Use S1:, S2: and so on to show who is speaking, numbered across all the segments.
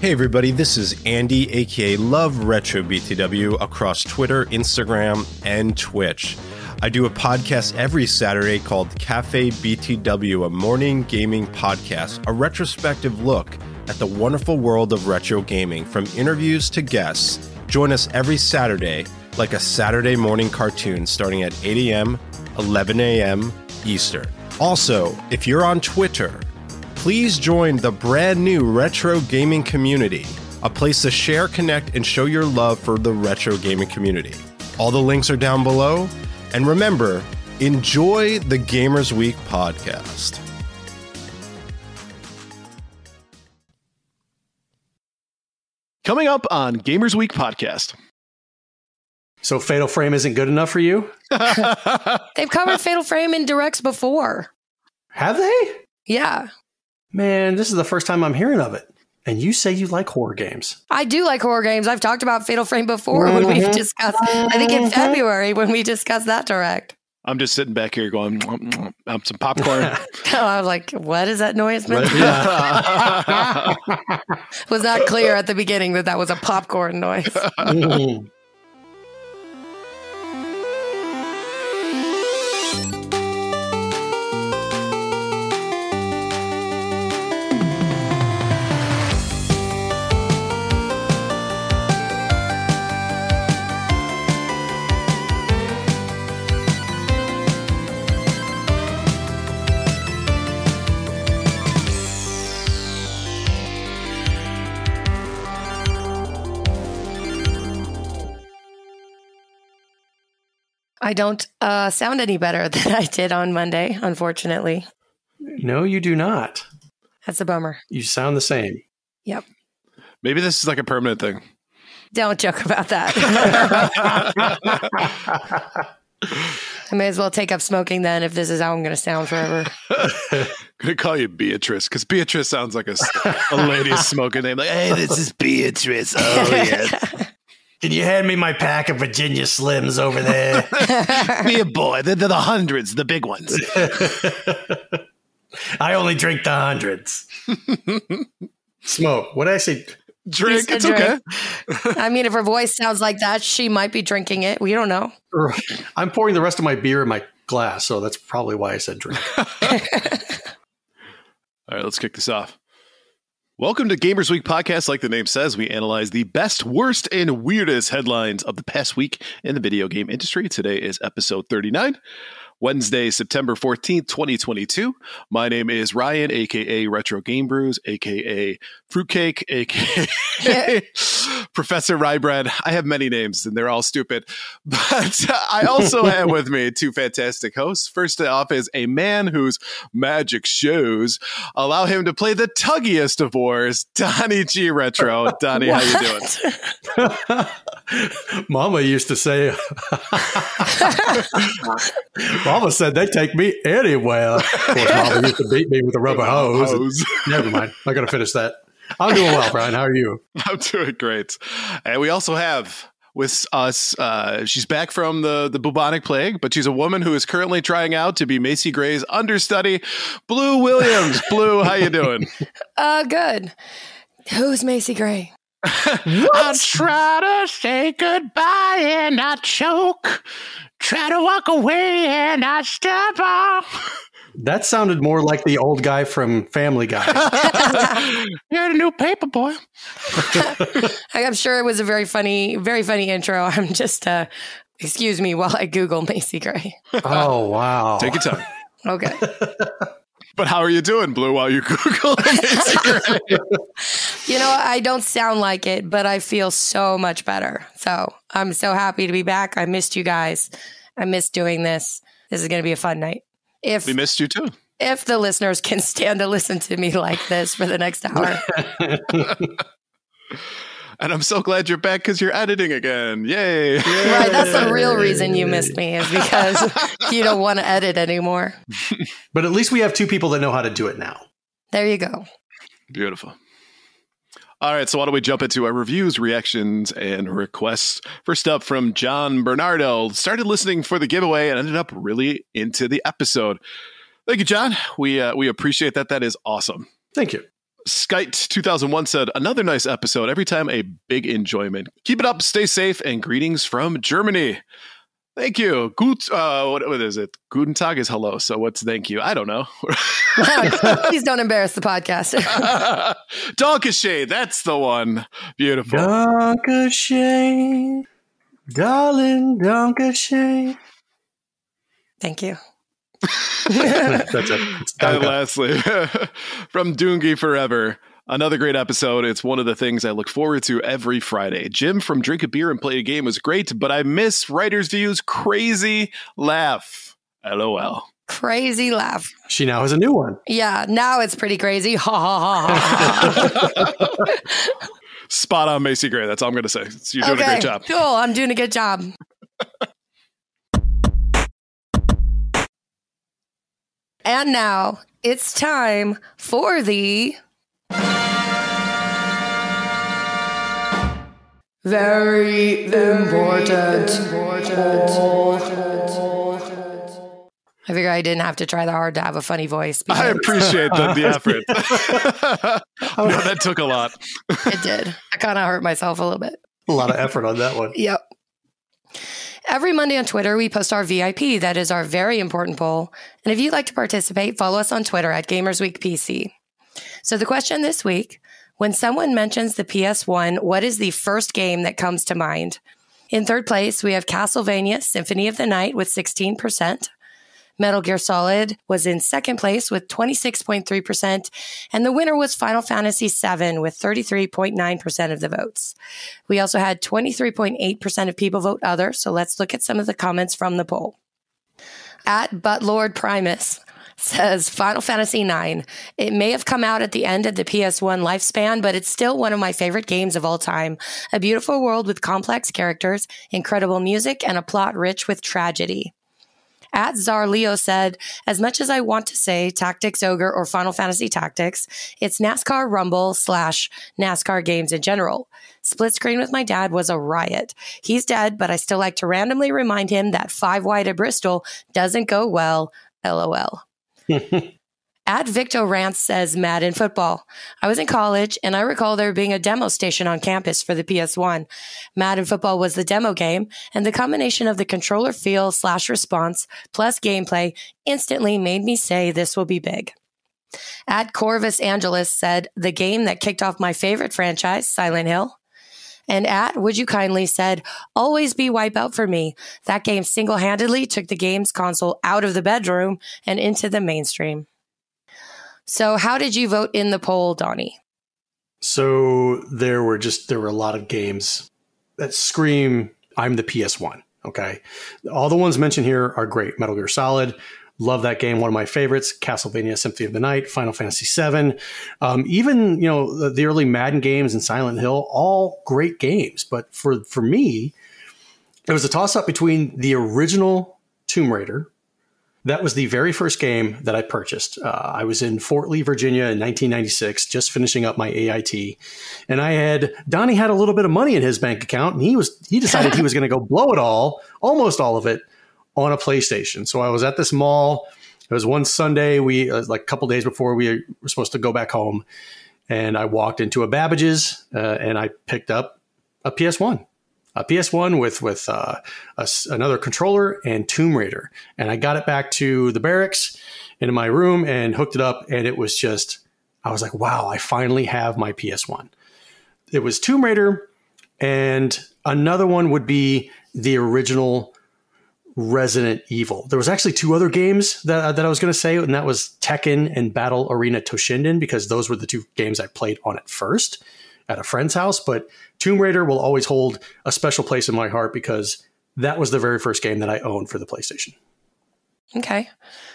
S1: Hey everybody, this is Andy, aka Love Retro BTW, across Twitter, Instagram, and Twitch. I do a podcast every Saturday called Cafe BTW, a morning gaming podcast, a retrospective look at the wonderful world of retro gaming, from interviews to guests. Join us every Saturday, like a Saturday morning cartoon, starting at 8 a.m., 11 a.m. Eastern. Also, if you're on Twitter, please join the brand new retro gaming community, a place to share, connect, and show your love for the retro gaming community. All the links are down below. And remember, enjoy the Gamers Week podcast.
S2: Coming up on Gamers Week podcast.
S3: So Fatal Frame isn't good enough for you?
S4: They've covered Fatal Frame in directs before.
S3: Have they?
S4: Yeah.
S3: Man, this is the first time I'm hearing of it. And you say you like horror games.
S4: I do like horror games. I've talked about Fatal Frame before when we've discussed, I think in February when we discussed that direct.
S2: I'm just sitting back here going, some popcorn.
S4: I was like, what is that noise? Was not clear at the beginning that was a popcorn noise. I don't sound any better than I did on Monday, unfortunately.
S3: No, you do not.
S4: That's a bummer.
S3: You sound the same.
S4: Yep.
S2: Maybe this is like a permanent thing.
S4: Don't joke about that. I may as well take up smoking then if this is how I'm going to sound forever.
S2: I'm going to call you Beatrice because Beatrice sounds like a lady smoking name. Like, hey, this is Beatrice. Oh, yes.
S3: Can you hand me my pack of Virginia Slims over there?
S2: Be a boy. They're the hundreds, the big ones.
S3: I only drink the hundreds. Smoke. What did I say?
S2: Drink. It's okay.
S4: I mean, if her voice sounds like that, she might be drinking it. We don't know.
S3: I'm pouring the rest of my beer in my glass, so that's probably why I said drink.
S2: All right, let's kick this off. Welcome to Gamers Week podcast. Like the name says, we analyze the best, worst, and weirdest headlines of the past week in the video game industry. Today is episode 39, Wednesday, September 14th, 2022. My name is Ryan, a.k.a. Retro Game Brews, a.k.a. Fruitcake, a.k.a. Professor Ryebread. I have many names, and they're all stupid. But I also have with me two fantastic hosts. First off is a man whose magic shows allow him to play the tuggiest of wars, Donnie G. Retro. Donnie, how you doing?
S3: Mama used to say... Mama said they take me anywhere. Of course, Mama used to beat me with a rubber hose. Never mind. I got to finish that. I'm doing well, Brian. How are you?
S2: I'm doing great. And we also have with us, she's back from the bubonic plague, but she's a woman who is currently trying out to be Macy Gray's understudy, Blue Williams. Blue, how you doing?
S4: Good. Who's Macy Gray?
S2: I'll try to say goodbye and not choke. Try to walk away and not step off.
S3: That sounded more like the old guy from Family Guy.
S2: You're the new paper boy.
S4: I'm sure it was a very funny intro. I'm just, excuse me while I Google Macy Gray.
S3: Oh, wow.
S2: Take your time.
S4: Okay.
S2: But how are you doing, Blue, while you Google Macy Gray?
S4: You know, I don't sound like it, but I feel so much better. So I'm so happy to be back. I missed you guys. I missed doing this. This is going to be a fun night.
S2: We missed you too.
S4: If the listeners can stand to listen to me like this for the next hour.
S2: And I'm so glad you're back because you're editing again. Yay.
S4: Right. That's the real reason you missed me is because you don't want to edit anymore.
S3: But at least we have two people that know how to do it now.
S4: There you go.
S2: Beautiful. All right, so why don't we jump into our reviews, reactions, and requests. First up from John Bernardo. Started listening for the giveaway and ended up really into the episode. Thank you, John. We appreciate that. That is awesome.
S3: Thank you.
S2: Skite 2001 said, another nice episode. Every time a big enjoyment. Keep it up. Stay safe. And greetings from Germany. Thank you. What is it? Guten Tag is hello. So what's thank you? I don't know.
S4: Please don't embarrass the podcast.
S2: Dankeschön. That's the one. Beautiful.
S3: Dankeschön. Darling, Dankeschön.
S4: Thank you.
S3: That's it.
S2: And lastly, from Doongie Forever, another great episode. It's one of the things I look forward to every Friday. Jim from Drink a Beer and Play a Game was great, but I miss Writer's View's crazy laugh. LOL.
S4: Crazy laugh.
S3: She now has a new one.
S4: Yeah, now it's pretty crazy. Ha ha ha.
S2: Spot on, Macy Gray. That's all I'm going to say. You're doing a great job.
S4: Cool. I'm doing a good job. And now it's time for the very important poll. I figure I didn't have to try that hard to have a funny voice.
S2: I appreciate the effort. No, that took a lot.
S4: It did. I kind of hurt myself a little bit.
S3: A lot of effort on that one.
S4: Yep. Every Monday on Twitter, we post our VIP. That is our very important poll. And if you'd like to participate, follow us on Twitter at GamersWeekPC. So the question this week, when someone mentions the PS1, what is the first game that comes to mind? In third place, we have Castlevania Symphony of the Night with 16%. Metal Gear Solid was in second place with 26.3%, and the winner was Final Fantasy VII with 33.9% of the votes. We also had 23.8% of people vote other, so let's look at some of the comments from the poll. At Butlord Primus says Final Fantasy IX. It may have come out at the end of the PS1 lifespan, but it's still one of my favorite games of all time. A beautiful world with complex characters, incredible music, and a plot rich with tragedy. At Czar Leo said, as much as I want to say Tactics Ogre or Final Fantasy Tactics, it's NASCAR Rumble / NASCAR games in general. Split screen with my dad was a riot. He's dead, but I still like to randomly remind him that 5 wide at Bristol doesn't go well. LOL. At Victo Rants says Madden Football. I was in college and I recall there being a demo station on campus for the PS1. Madden Football was the demo game, and the combination of the controller feel / response plus gameplay instantly made me say this will be big. At Corvus Angelus said the game that kicked off my favorite franchise, Silent Hill. And at Would You Kindly said, always be Wipeout for me. That game single-handedly took the games console out of the bedroom and into the mainstream. So how did you vote in the poll, Donnie?
S3: So there were a lot of games that scream, I'm the PS1. Okay. All the ones mentioned here are great. Metal Gear Solid. Love that game. One of my favorites. Castlevania Symphony of the Night, Final Fantasy VII. Even, the early Madden games and Silent Hill, all great games. But for me, it was a toss up between the original Tomb Raider. That was the very first game that I purchased. I was in Fort Lee, Virginia in 1996, just finishing up my AIT. And Donnie had a little bit of money in his bank account, and he decided he was going to go blow it all, almost all of it, on a PlayStation. So I was at this mall. It was one Sunday, like a couple days before we were supposed to go back home. And I walked into a Babbage's and I picked up a PS1. A PS1 with another controller and Tomb Raider. And I got it back to the barracks into my room and hooked it up. And it was I was like, wow, I finally have my PS1. It was Tomb Raider. And another one would be the original Resident Evil. There was actually 2 other games that I was going to say, and that was Tekken and Battle Arena Toshinden, because those were the 2 games I played on it first at a friend's house. But Tomb Raider will always hold a special place in my heart because that was the very first game that I owned for the PlayStation.
S4: Okay.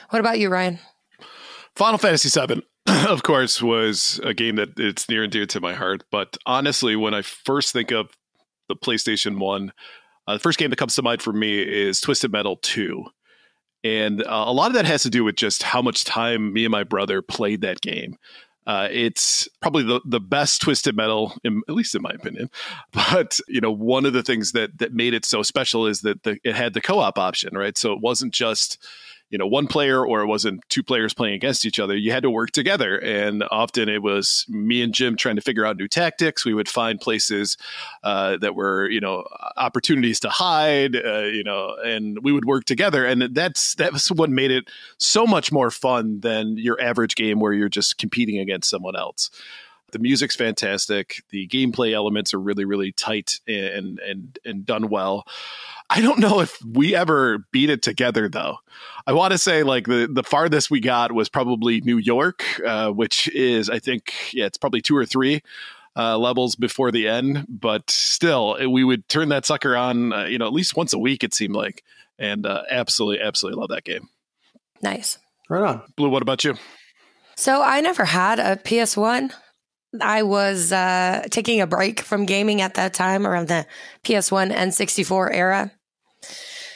S4: What about you, Ryan?
S2: Final Fantasy VII, of course, was a game that it's near and dear to my heart. But honestly, when I first think of the PlayStation 1, the first game that comes to mind for me is Twisted Metal 2. And a lot of that has to do with just how much time me and my brother played that game. It's probably the best Twisted Metal, at least in my opinion. But, one of the things that made it so special is that it had the co-op option, right? So it wasn't just, one player or it wasn't two players playing against each other. You had to work together. And often it was me and Jim trying to figure out new tactics. We would find places that were, opportunities to hide, and we would work together. And that was what made it so much more fun than your average game where you're just competing against someone else. The music's fantastic. The gameplay elements are really, really tight and done well. I don't know if we ever beat it together, though. I want to say like the farthest we got was probably New York, which is, I think, it's probably 2 or 3 levels before the end. But still, we would turn that sucker on, at least once a week, it seemed like. And absolutely, absolutely love that game.
S4: Nice.
S3: Right on.
S2: Blue, what about you?
S4: So I never had a PS1. I was taking a break from gaming at that time around the PS1 N64 era.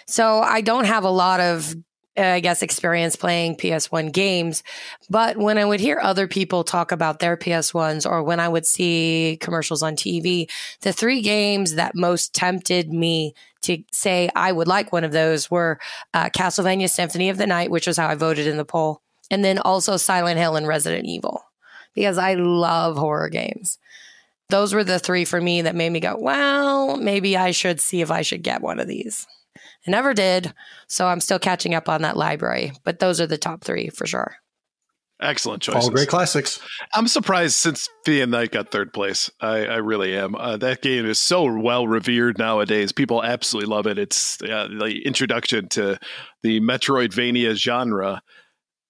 S4: So I don't have a lot of, experience playing PS1 games. But when I would hear other people talk about their PS1s or when I would see commercials on TV, the 3 games that most tempted me to say I would like one of those were Castlevania Symphony of the Night, which was how I voted in the poll, and then also Silent Hill and Resident Evil. Because I love horror games. Those were the 3 for me that made me go, well, maybe I should see if I should get one of these. I never did, so I'm still catching up on that library. But those are the top 3 for sure.
S2: Excellent choices.
S3: All great classics.
S2: I'm surprised Symphony of the Night got 3rd place. I really am. That game is so well revered nowadays. People absolutely love it. It's the introduction to the Metroidvania genre.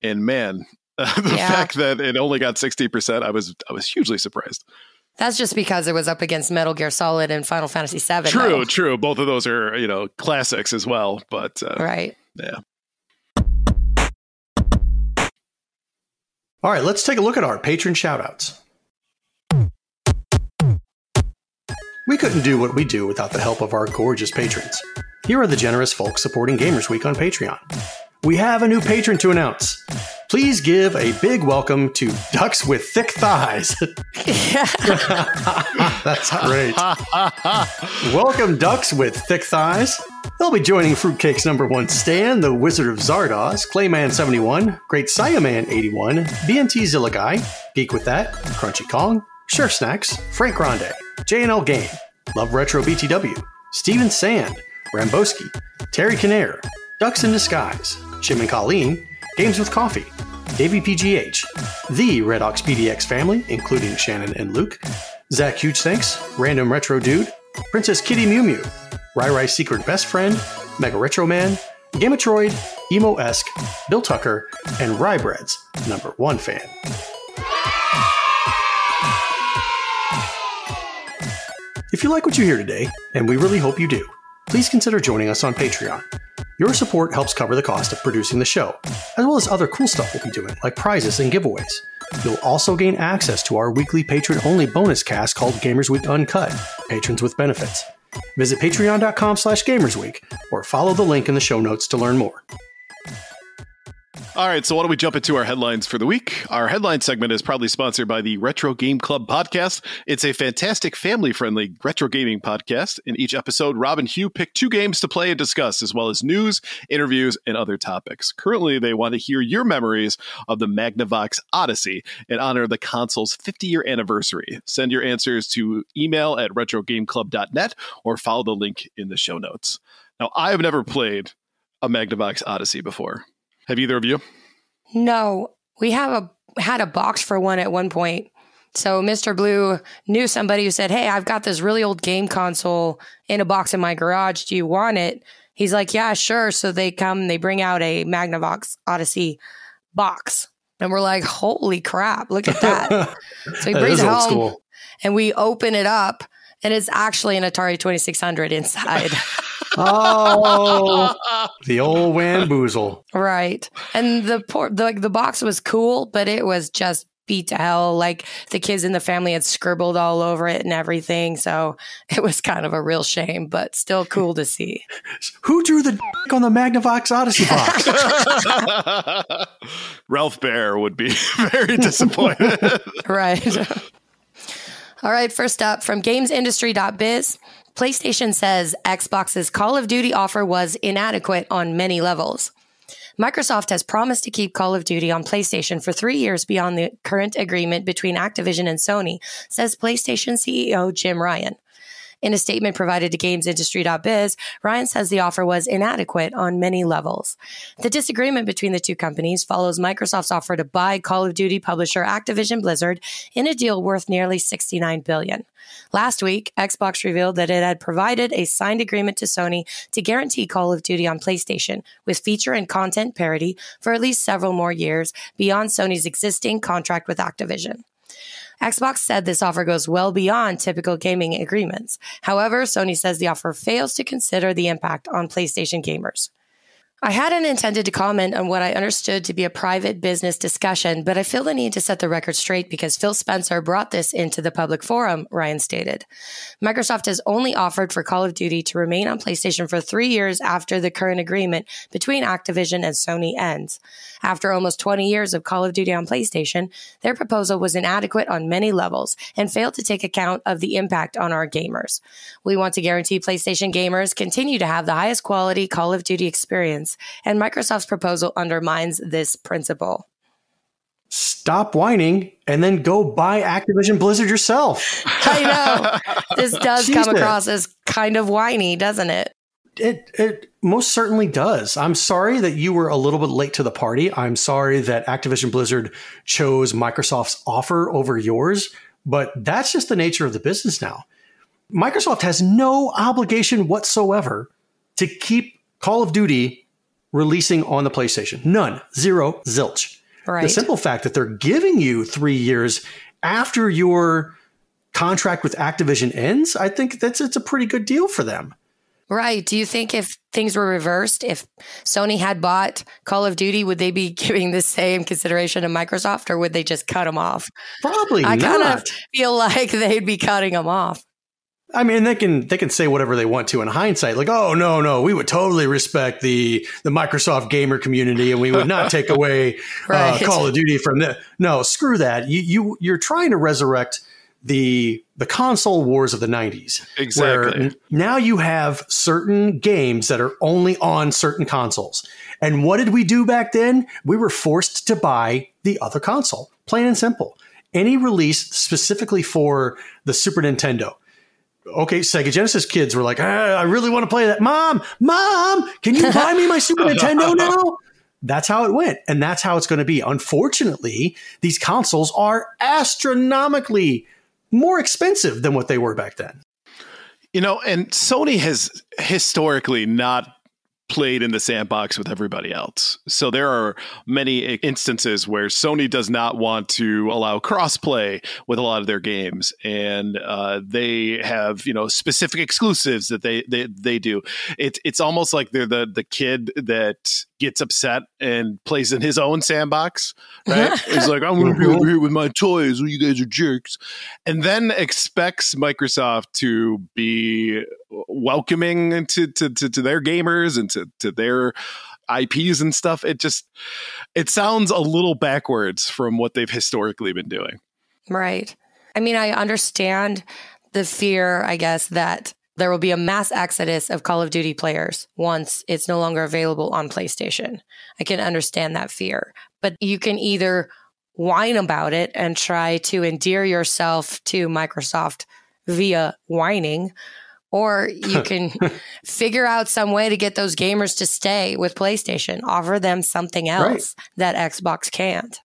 S2: And man, the fact that it only got 60%, I was hugely surprised.
S4: That's just because it was up against Metal Gear Solid and Final Fantasy VII.
S2: True. Both of those are, classics as well. But
S4: right.
S2: Yeah.
S3: All right, let's take a look at our patron shoutouts. We couldn't do what we do without the help of our gorgeous patrons. Here are the generous folks supporting Gamers Week on Patreon. We have a new patron to announce. Please give a big welcome to Ducks with Thick Thighs. That's great. Welcome, Ducks with Thick Thighs. They'll be joining Fruitcake's #1 Stan, the Wizard of Zardoz, Clayman71, Great Saiyaman 81, BNT Zillaguy, Geek With That, Crunchy Kong, Sure Snacks, Frank Grande, JNL Game, Love Retro BTW, Steven Sand, Ramboski, Terry Kinnair, Ducks in Disguise, Shim and Colleen, Games with Coffee, Davey PGH, the Red Ox PDX family, including Shannon and Luke, Zach Huge Thanks, Random Retro Dude, Princess Kitty Mew Mew, Rai Rai's Secret Best Friend, Mega Retro Man, Gamatroid, Emo-esque, Bill Tucker, and Ryebread's #1 fan. If you like what you hear today, and we really hope you do, please consider joining us on Patreon. Your support helps cover the cost of producing the show, as well as other cool stuff we'll be doing, like prizes and giveaways. You'll also gain access to our weekly patron-only bonus cast called Gamers Week Uncut, Patrons with Benefits. Visit patreon.com/gamersweek, or follow the link in the show notes to learn more.
S2: All right, so why don't we jump into our headlines for the week? Our headline segment is proudly sponsored by the Retro Game Club podcast. It's a fantastic family-friendly retro gaming podcast. In each episode, Rob and Hugh pick 2 games to play and discuss, as well as news, interviews, and other topics. Currently, they want to hear your memories of the Magnavox Odyssey in honor of the console's 50-year anniversary. Send your answers to email at retrogameclub.net or follow the link in the show notes. Now, I have never played a Magnavox Odyssey before. Have either of you?
S4: No, we had a box for one at one point. So Mr. Blue knew somebody who said, hey, I've got this really old game console in a box in my garage. Do you want it? He's like, yeah, sure. So they bring out a Magnavox Odyssey box. And we're like, holy crap, look at that. So he brings it home and we open it up and it's actually an Atari 2600 inside.
S3: Oh, the old Wamboozle.
S4: Right. And the box was cool, but it was just beat to hell. Like the kids in the family had scribbled all over it and everything. So it was kind of a real shame, but still cool to see.
S3: Who drew the dick on the Magnavox Odyssey box?
S2: Ralph Baer would be very disappointed.
S4: Right. All right. First up from gamesindustry.biz. PlayStation says Xbox's Call of Duty offer was inadequate on many levels. Microsoft has promised to keep Call of Duty on PlayStation for 3 years beyond the current agreement between Activision and Sony, says PlayStation CEO Jim Ryan. In a statement provided to GamesIndustry.biz, Ryan says the offer was inadequate on many levels. The disagreement between the two companies follows Microsoft's offer to buy Call of Duty publisher Activision Blizzard in a deal worth nearly $69 billion. Last week, Xbox revealed that it had provided a signed agreement to Sony to guarantee Call of Duty on PlayStation with feature and content parity for at least several more years beyond Sony's existing contract with Activision. Xbox said this offer goes well beyond typical gaming agreements. However, Sony says the offer fails to consider the impact on PlayStation gamers. I hadn't intended to comment on what I understood to be a private business discussion, but I feel the need to set the record straight because Phil Spencer brought this into the public forum, Ryan stated. Microsoft has only offered for Call of Duty to remain on PlayStation for 3 years after the current agreement between Activision and Sony ends. After almost 20 years of Call of Duty on PlayStation, their proposal was inadequate on many levels and failed to take account of the impact on our gamers. We want to guarantee PlayStation gamers continue to have the highest quality Call of Duty experience, and Microsoft's proposal undermines this principle.
S3: Stop whining and then go buy Activision Blizzard yourself.
S4: I know. This does come across as kind of whiny, doesn't it?
S3: It most certainly does. I'm sorry that you were a little bit late to the party. I'm sorry that Activision Blizzard chose Microsoft's offer over yours, but that's just the nature of the business now. Microsoft has no obligation whatsoever to keep Call of Duty releasing on the PlayStation. None. Zero. Zilch.
S4: Right.
S3: The simple fact that they're giving you 3 years after your contract with Activision ends, I think it's a pretty good deal for them.
S4: Right. Do you think if things were reversed, if Sony had bought Call of Duty, would they be giving the same consideration to Microsoft, or would they just cut them off?
S3: Probably not.
S4: I kind of feel like they'd be cutting them off.
S3: I mean, they can say whatever they want to in hindsight, like, oh, no, we would totally respect the Microsoft gamer community and we would not take away
S4: right.
S3: Call of Duty from them. No, screw that. You're trying to resurrect the console wars of the 90s.
S2: Exactly.
S3: Where now you have certain games that are only on certain consoles. And what did we do back then? We were forced to buy the other console, plain and simple. Any release specifically for the Super Nintendo. Okay, Sega Genesis kids were like, I really want to play that. Mom, can you buy me my Super Nintendo now? That's how it went. And that's how it's going to be. Unfortunately, these consoles are astronomically more expensive than what they were back then.
S2: You know, and Sony has historically not played in the sandbox with everybody else. So there are many instances where Sony does not want to allow crossplay with a lot of their games, and they have, you know, specific exclusives that they do. It's almost like they're the kid that gets upset and plays in his own sandbox, right? He's like, I'm going to be over here with my toys. You guys are jerks. And then expects Microsoft to be welcoming to their gamers and to their IPs and stuff. It sounds a little backwards from what they've historically been doing.
S4: Right. I mean, I understand the fear, I guess, that there will be a mass exodus of Call of Duty players once it's no longer available on PlayStation. I can understand that fear, but you can either whine about it and try to endear yourself to Microsoft via whining, or you can figure out some way to get those gamers to stay with PlayStation, offer them something else that Xbox can't.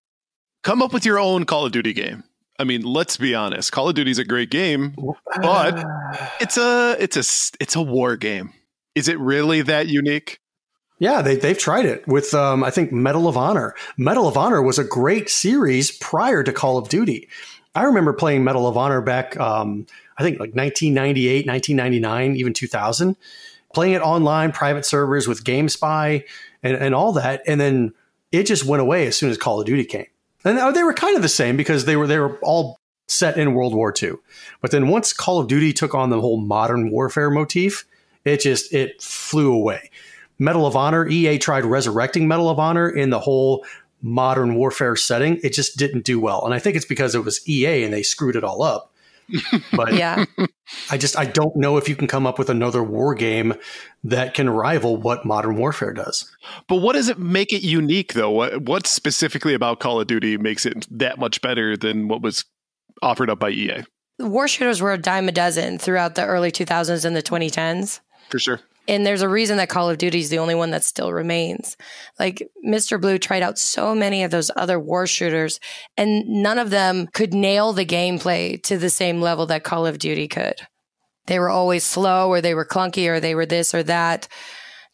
S2: Come up with your own Call of Duty game. I mean, let's be honest. Call of Duty is a great game, but it's a war game. Is it really that unique?
S3: Yeah, they've tried it with, I think, Medal of Honor. Medal of Honor was a great series prior to Call of Duty. I remember playing Medal of Honor back, I think like 1998, 1999, even 2000, playing it online, private servers with GameSpy and all that. And then it just went away as soon as Call of Duty came. And they were kind of the same because they were all set in World War II. But then once Call of Duty took on the whole modern warfare motif, it flew away. Medal of Honor, EA tried resurrecting Medal of Honor in the whole modern warfare setting. It just didn't do well. And I think it's because it was EA and they screwed it all up. But
S4: Yeah.
S3: I don't know if you can come up with another war game that can rival what Modern Warfare does.
S2: But what does it make it unique, though? What specifically about Call of Duty makes it that much better than what was offered up by EA?
S4: War shooters were a dime a dozen throughout the early 2000s and the 2010s.
S2: For sure.
S4: And there's a reason that Call of Duty is the only one that still remains. Like, Mr. Blue tried out so many of those other war shooters, and none of them could nail the gameplay to the same level that Call of Duty could. They were always slow, or they were clunky, or they were this or that.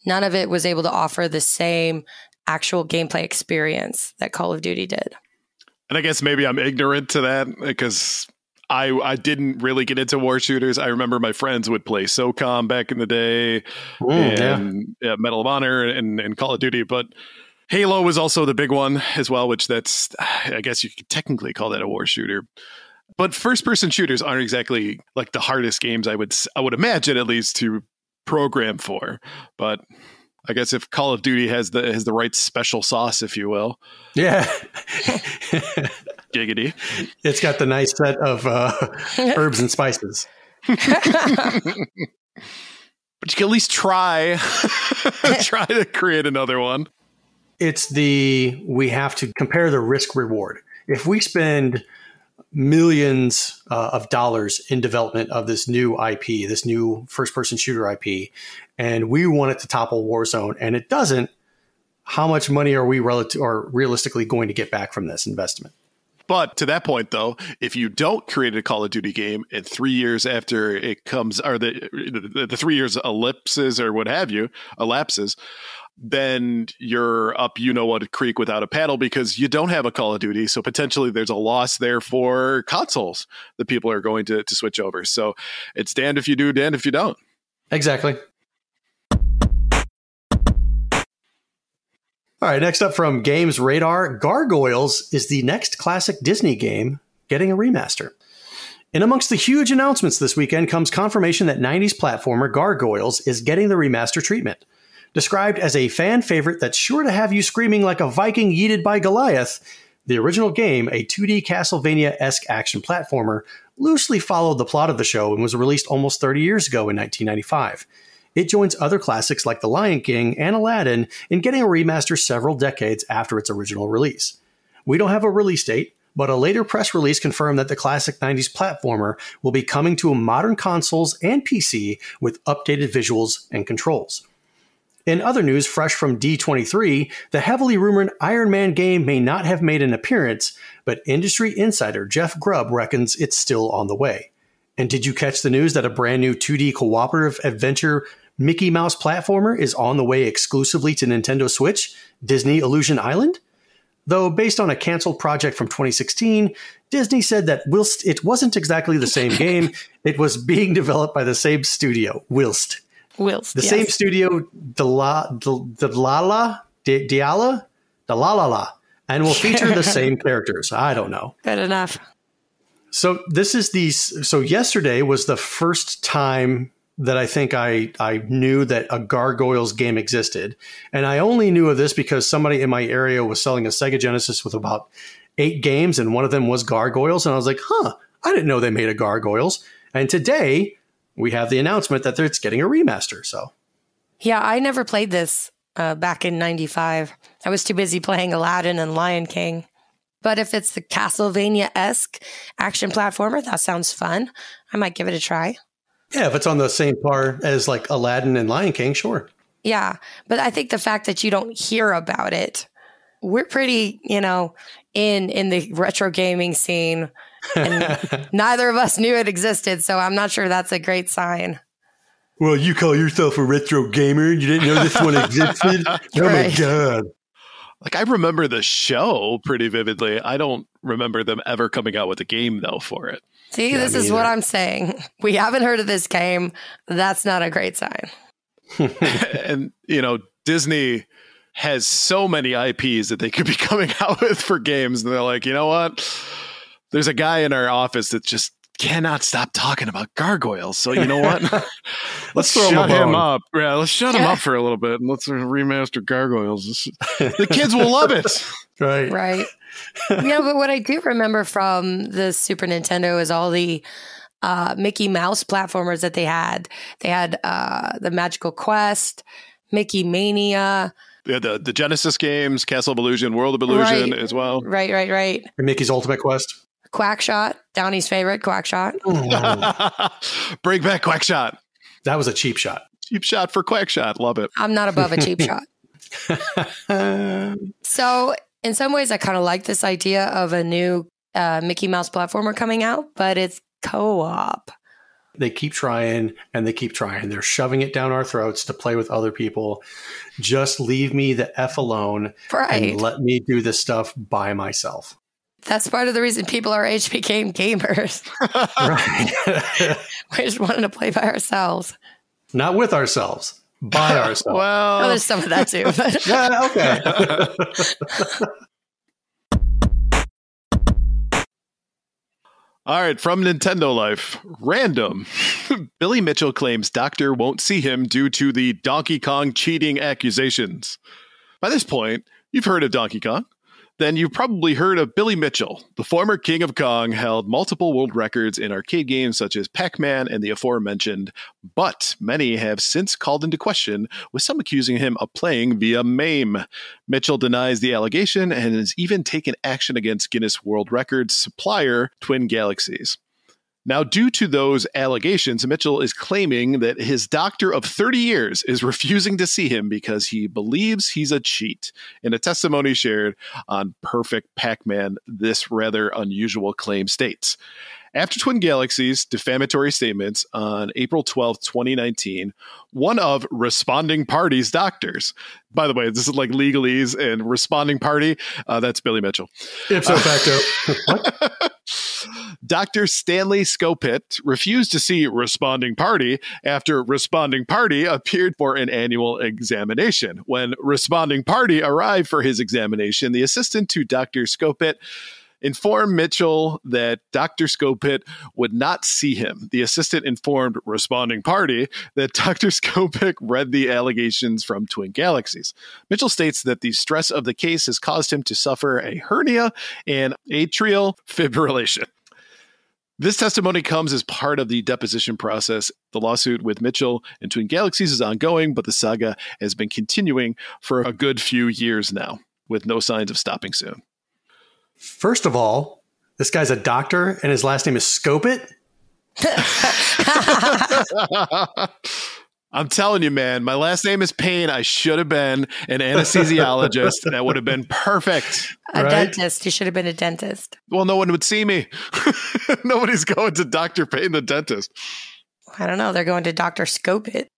S4: None of it was able to offer the same actual gameplay experience that Call of Duty did.
S2: And I guess maybe I'm ignorant to that because I didn't really get into war shooters. I remember my friends would play SOCOM back in the day, and Medal of Honor and Call of Duty. But Halo was also the big one as well, which I guess you could technically call that a war shooter. But first-person shooters aren't exactly like the hardest games I would imagine, at least, to program for. But I guess if Call of Duty has the right special sauce, if you will.
S3: Yeah.
S2: Giggity.
S3: It's got the nice set of herbs and spices.
S2: But you can at least try to create another one.
S3: It's we have to compare the risk reward. If we spend millions of dollars in development of this new IP, this new first-person shooter IP, and we want it to topple Warzone, and it doesn't, how much money are we realistically going to get back from this investment?
S2: But to that point, though, if you don't create a Call of Duty game and 3 years after it comes, or the 3 years elapses or what have you, then you're up, what creek without a paddle because you don't have a Call of Duty. So potentially there's a loss there for consoles that people are going to switch over. So it's damned if you do, damned if you don't.
S3: Exactly. All right, next up from Games Radar, Gargoyles is the next classic Disney game getting a remaster. In amongst the huge announcements this weekend comes confirmation that 90s platformer Gargoyles is getting the remaster treatment. Described as a fan favorite that's sure to have you screaming like a Viking yeeted by Goliath, the original game, a 2D Castlevania-esque action platformer, loosely followed the plot of the show and was released almost 30 years ago in 1995. It joins other classics like The Lion King and Aladdin in getting a remaster several decades after its original release. We don't have a release date, but a later press release confirmed that the classic 90s platformer will be coming to modern consoles and PC with updated visuals and controls. In other news, fresh from D23, the heavily rumored Iron Man game may not have made an appearance, but industry insider Jeff Grubb reckons it's still on the way. And did you catch the news that a brand new 2D cooperative adventure Mickey Mouse platformer is on the way exclusively to Nintendo Switch, Disney Illusion Island? Though based on a canceled project from 2016, Disney said that whilst it wasn't exactly the same game, it was being developed by the same studio, Whilst. The same studio, Diala, and will feature the same characters. I don't know.
S4: Good enough.
S3: So yesterday was the first time that I think I knew that a Gargoyles game existed. And I only knew of this because somebody in my area was selling a Sega Genesis with about 8 games, and one of them was Gargoyles. And I was like, I didn't know they made a Gargoyles. And today we have the announcement that it's getting a remaster. So,
S4: yeah, I never played this back in 95. I was too busy playing Aladdin and Lion King. But if it's the Castlevania-esque action platformer, that sounds fun. I might give it a try.
S3: Yeah, if it's on the same par as like Aladdin and Lion King, sure.
S4: Yeah, but I think the fact that you don't hear about it, we're pretty, in the retro gaming scene, and neither of us knew it existed, so I'm not sure that's a great sign.
S3: Well, you call yourself a retro gamer? You didn't know this one existed? Oh my God.
S2: Like, I remember the show pretty vividly. I don't remember them ever coming out with a game, though, for it.
S4: See, this is what I'm saying. We haven't heard of this game. That's not a great sign.
S2: And, Disney has so many IPs that they could be coming out with for games. And they're like, you know what? There's a guy in our office that just cannot stop talking about Gargoyles. So you know what? Let's shut him up. Yeah, let's shut him up for a little bit and let's remaster Gargoyles. The kids will love it.
S3: Right.
S4: But what I do remember from the Super Nintendo is all the Mickey Mouse platformers that they had. They had the Magical Quest, Mickey Mania.
S2: Yeah, the Genesis games, Castle of Illusion, World of Illusion as well.
S4: Right.
S3: And Mickey's Ultimate Quest.
S4: Quackshot, Downey's favorite, Quackshot.
S2: Bring back Quackshot.
S3: That was a cheap shot.
S2: Cheap shot for Quackshot. Love it.
S4: I'm not above a cheap shot. So in some ways, I kind of like this idea of a new Mickey Mouse platformer coming out, but it's co-op.
S3: They keep trying and they keep trying. They're shoving it down our throats to play with other people. Just leave me the F alone and let me do this stuff by myself.
S4: That's part of the reason people our age became gamers.
S3: Right.
S4: We just wanted to play by ourselves.
S3: Not with ourselves, by ourselves.
S4: Well, there's some of that too. But.
S3: Yeah, okay.
S2: All right, from Nintendo Life, random. Billy Mitchell claims doctor won't see him due to the Donkey Kong cheating accusations. By this point, you've heard of Donkey Kong. Then you've probably heard of Billy Mitchell. The former King of Kong held multiple world records in arcade games such as Pac-Man and the aforementioned, but many have since called into question, with some accusing him of playing via MAME. Mitchell denies the allegation and has even taken action against Guinness World Records supplier Twin Galaxies. Now, due to those allegations, Mitchell is claiming that his doctor of 30 years is refusing to see him because he believes he's a cheat. In a testimony shared on Perfect Pac-Man, this rather unusual claim states, after Twin Galaxies' defamatory statements on April 12, 2019, one of responding party's doctors, by the way, this is like legalese and responding party, that's Billy Mitchell.
S3: Ipso facto. What?
S2: Dr. Stanley Scopit refused to see Responding Party after Responding Party appeared for an annual examination. When Responding Party arrived for his examination, the assistant to Dr. Scopit informed Mitchell that Dr. Scopit would not see him. The assistant informed Responding Party that Dr. Scopit read the allegations from Twin Galaxies. Mitchell states that the stress of the case has caused him to suffer a hernia and atrial fibrillation. This testimony comes as part of the deposition process. The lawsuit with Mitchell and Twin Galaxies is ongoing, but the saga has been continuing for a good few years now, with no signs of stopping soon.
S3: First of all, this guy's a doctor and his last name is Scopit.
S2: I'm telling you, man, my last name is Payne. I should have been an anesthesiologist. That would have been perfect.
S4: A dentist. You should have been a dentist.
S2: Well, no one would see me. Nobody's going to Dr. Payne, the dentist.
S4: I don't know. They're going to Dr. Scopit.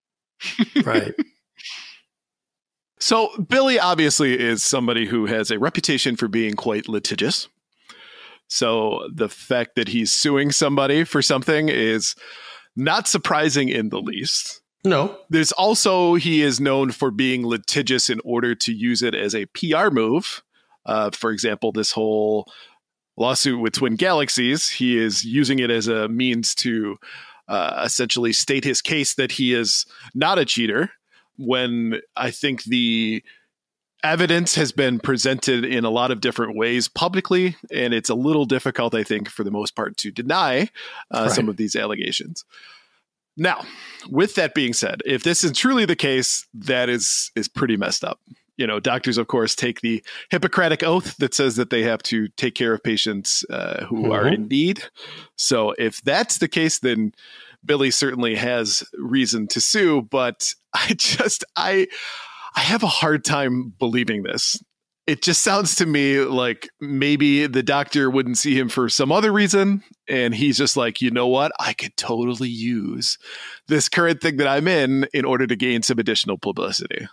S3: Right.
S2: So Billy obviously is somebody who has a reputation for being quite litigious. So the fact that he's suing somebody for something is not surprising in the least.
S3: No.
S2: There's also, he is known for being litigious in order to use it as a PR move. For example, this whole lawsuit with Twin Galaxies, he is using it as a means to essentially state his case that he is not a cheater, when I think the evidence has been presented in a lot of different ways publicly, and it's a little difficult, I think, for the most part, to deny some of these allegations. Now, with that being said, if this is truly the case, that is pretty messed up. You know, doctors, of course, take the Hippocratic oath that says that they have to take care of patients who are in need. So if that's the case, then Billy certainly has reason to sue, but I have a hard time believing this. It just sounds to me like maybe the doctor wouldn't see him for some other reason, and he's just like, you know what? I could totally use this current thing that I'm in order to gain some additional publicity.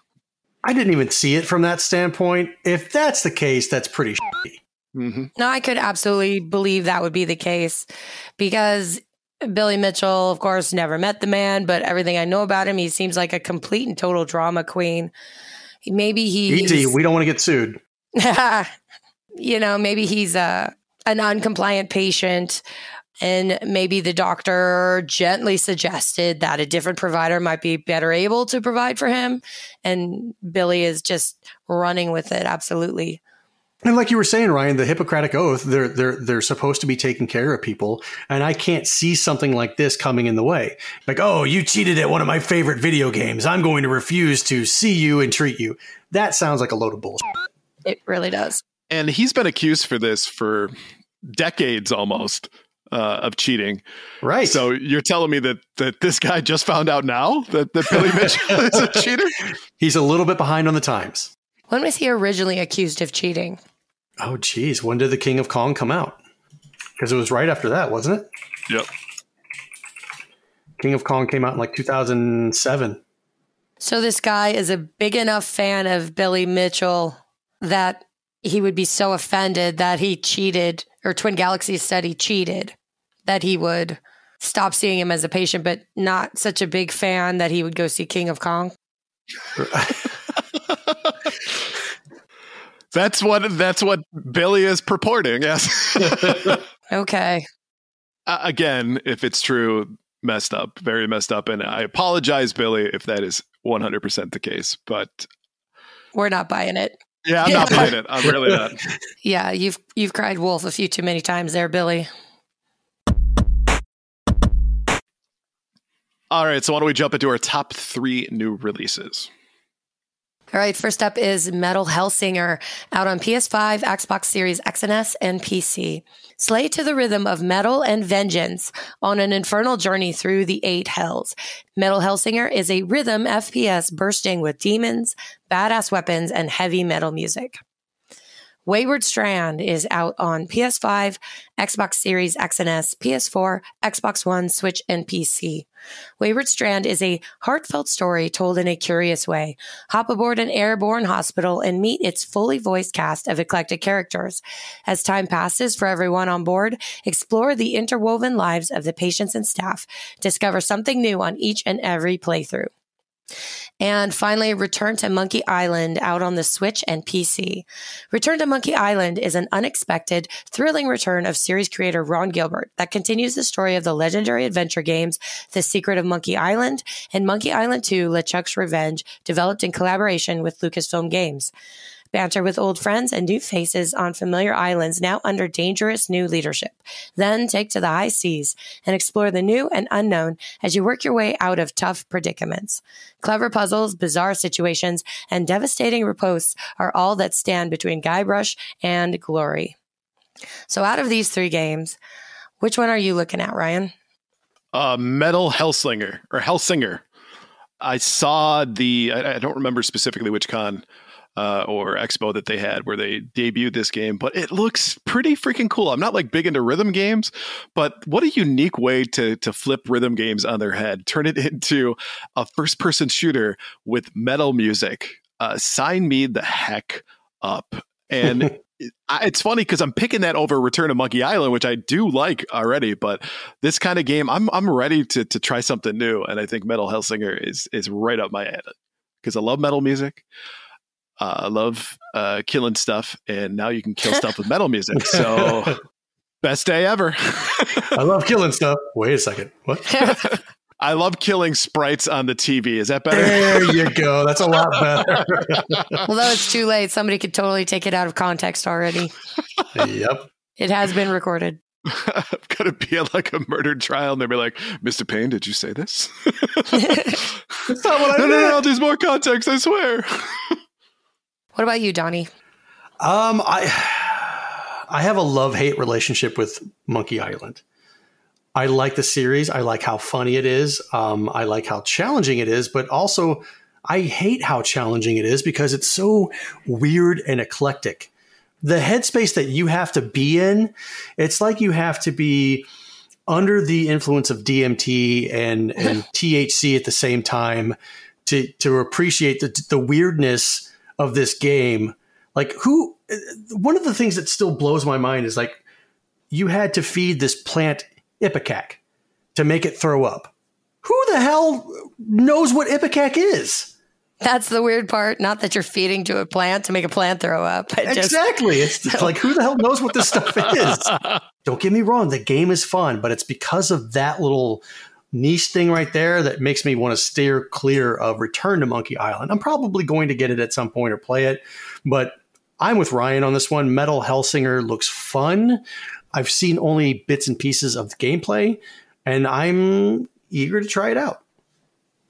S3: I didn't even see it from that standpoint. If that's the case, that's pretty shitty.
S2: Mm-hmm.
S4: No, I could absolutely believe that would be the case, because Billy Mitchell, of course, never met the man, but everything I know about him, he seems like a complete and total drama queen. Maybe he's...
S3: Easy, we don't want to get sued.
S4: You know, maybe he's a non-compliant patient, and maybe the doctor gently suggested that a different provider might be better able to provide for him, and Billy is just running with it, absolutely.
S3: And like you were saying, Ryan, the Hippocratic Oath, they're supposed to be taking care of people. And I can't see something like this coming in the way. Like, oh, you cheated at one of my favorite video games. I'm going to refuse to see you and treat you. That sounds like a load of bullshit.
S4: It really does.
S2: And he's been accused for this for decades almost of cheating.
S3: Right.
S2: So you're telling me that this guy just found out now that Billy Mitchell is a cheater?
S3: He's a little bit behind on the times.
S4: When was he originally accused of cheating?
S3: Oh, geez. When did the King of Kong come out? Because it was right after that, wasn't it?
S2: Yep.
S3: King of Kong came out in like 2007.
S4: So this guy is a big enough fan of Billy Mitchell that he would be so offended that he cheated, or Twin Galaxies said he cheated, that he would stop seeing him as a patient, but not such a big fan that he would go see King of Kong.
S2: That's what Billy is purporting. Yes.
S4: Okay.
S2: Again, if it's true, messed up, very messed up, and I apologize, Billy, if that is 100% the case. But
S4: we're not buying it.
S2: Yeah, I'm not buying it. I'm really not.
S4: Yeah, you've cried wolf a few too many times there, Billy.
S2: All right, so why don't we jump into our top 3 new releases?
S4: All right, first up is Metal Hellsinger, out on PS5, Xbox Series X and S, and PC. Slay to the rhythm of metal and vengeance on an infernal journey through the 8 hells. Metal Hellsinger is a rhythm FPS bursting with demons, badass weapons, and heavy metal music. Wayward Strand is out on PS5, Xbox Series X and S, PS4, Xbox One, Switch, and PC. Wayward Strand is a heartfelt story told in a curious way. Hop aboard an airborne hospital and meet its fully voiced cast of eclectic characters. As time passes for everyone on board, explore the interwoven lives of the patients and staff. Discover something new on each and every playthrough. And finally, Return to Monkey Island, out on the Switch and PC. Return to Monkey Island is an unexpected, thrilling return of series creator Ron Gilbert that continues the story of the legendary adventure games The Secret of Monkey Island and Monkey Island 2 LeChuck's Revenge, developed in collaboration with Lucasfilm Games. Banter with old friends and new faces on familiar islands now under dangerous new leadership. Then take to the high seas and explore the new and unknown as you work your way out of tough predicaments. Clever puzzles, bizarre situations, and devastating riposts are all that stand between Guybrush and glory. So out of these 3 games, which one are you looking at, Ryan?
S2: Metal Hellsinger. I saw I don't remember specifically which con or expo that they had where they debuted this game, but it looks pretty freaking cool. I'm not like big into rhythm games, but what a unique way to flip rhythm games on their head, turn it into a first person shooter with metal music. Sign me the heck up. And it's funny because I'm picking that over Return to Monkey Island, which I do like already, but this kind of game, I'm ready to try something new. And I think Metal Hellsinger is right up my alley because I love metal music. I love killing stuff, and now you can kill stuff with metal music. So, best day ever.
S3: I love killing stuff. Wait a second. What?
S2: I love killing sprites on the TV. Is that better?
S3: There you go. That's a lot better.
S4: Although it's too late, somebody could totally take it out of context already.
S3: Yep.
S4: It has been recorded.
S2: I'm going to be at like a murder trial, and they'll be like, Mr. Payne, did you say this?
S3: That's not what I meant.
S2: No. There's more context, I swear.
S4: What about you, Donnie?
S3: I have a love-hate relationship with Monkey Island. I like the series. I like how funny it is. I like how challenging it is, but also I hate how challenging it is because it's so weird and eclectic. The headspace that you have to be in, it's like you have to be under the influence of DMT and THC at the same time to appreciate the weirdness of this game. Like one of the things that still blows my mind is like you had to feed this plant ipecac to make it throw up. Who the hell knows what ipecac is?
S4: That's the weird part. Not that you're feeding to a plant to make a plant throw up.
S3: Exactly. It's like, who the hell knows what this stuff is? Don't get me wrong. The game is fun, but it's because of that little niche thing right there that makes me want to steer clear of Return to Monkey Island. I'm probably going to get it at some point or play it, but I'm with Ryan on this one. Metal Hellsinger looks fun. I've seen only bits and pieces of the gameplay, and I'm eager to try it out.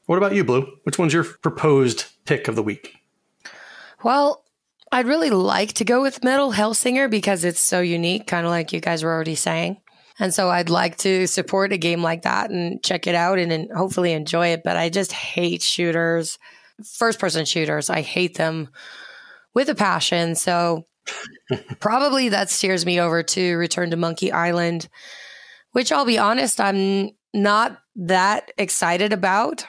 S3: What about you, Blue? Which one's your proposed pick of the week?
S4: Well, I'd really like to go with Metal Hellsinger because it's so unique, kind of like you guys were already saying. And so I'd like to support a game like that and check it out and hopefully enjoy it. But I just hate shooters, first-person shooters. I hate them with a passion. So probably that steers me over to Return to Monkey Island, which I'll be honest, I'm not that excited about.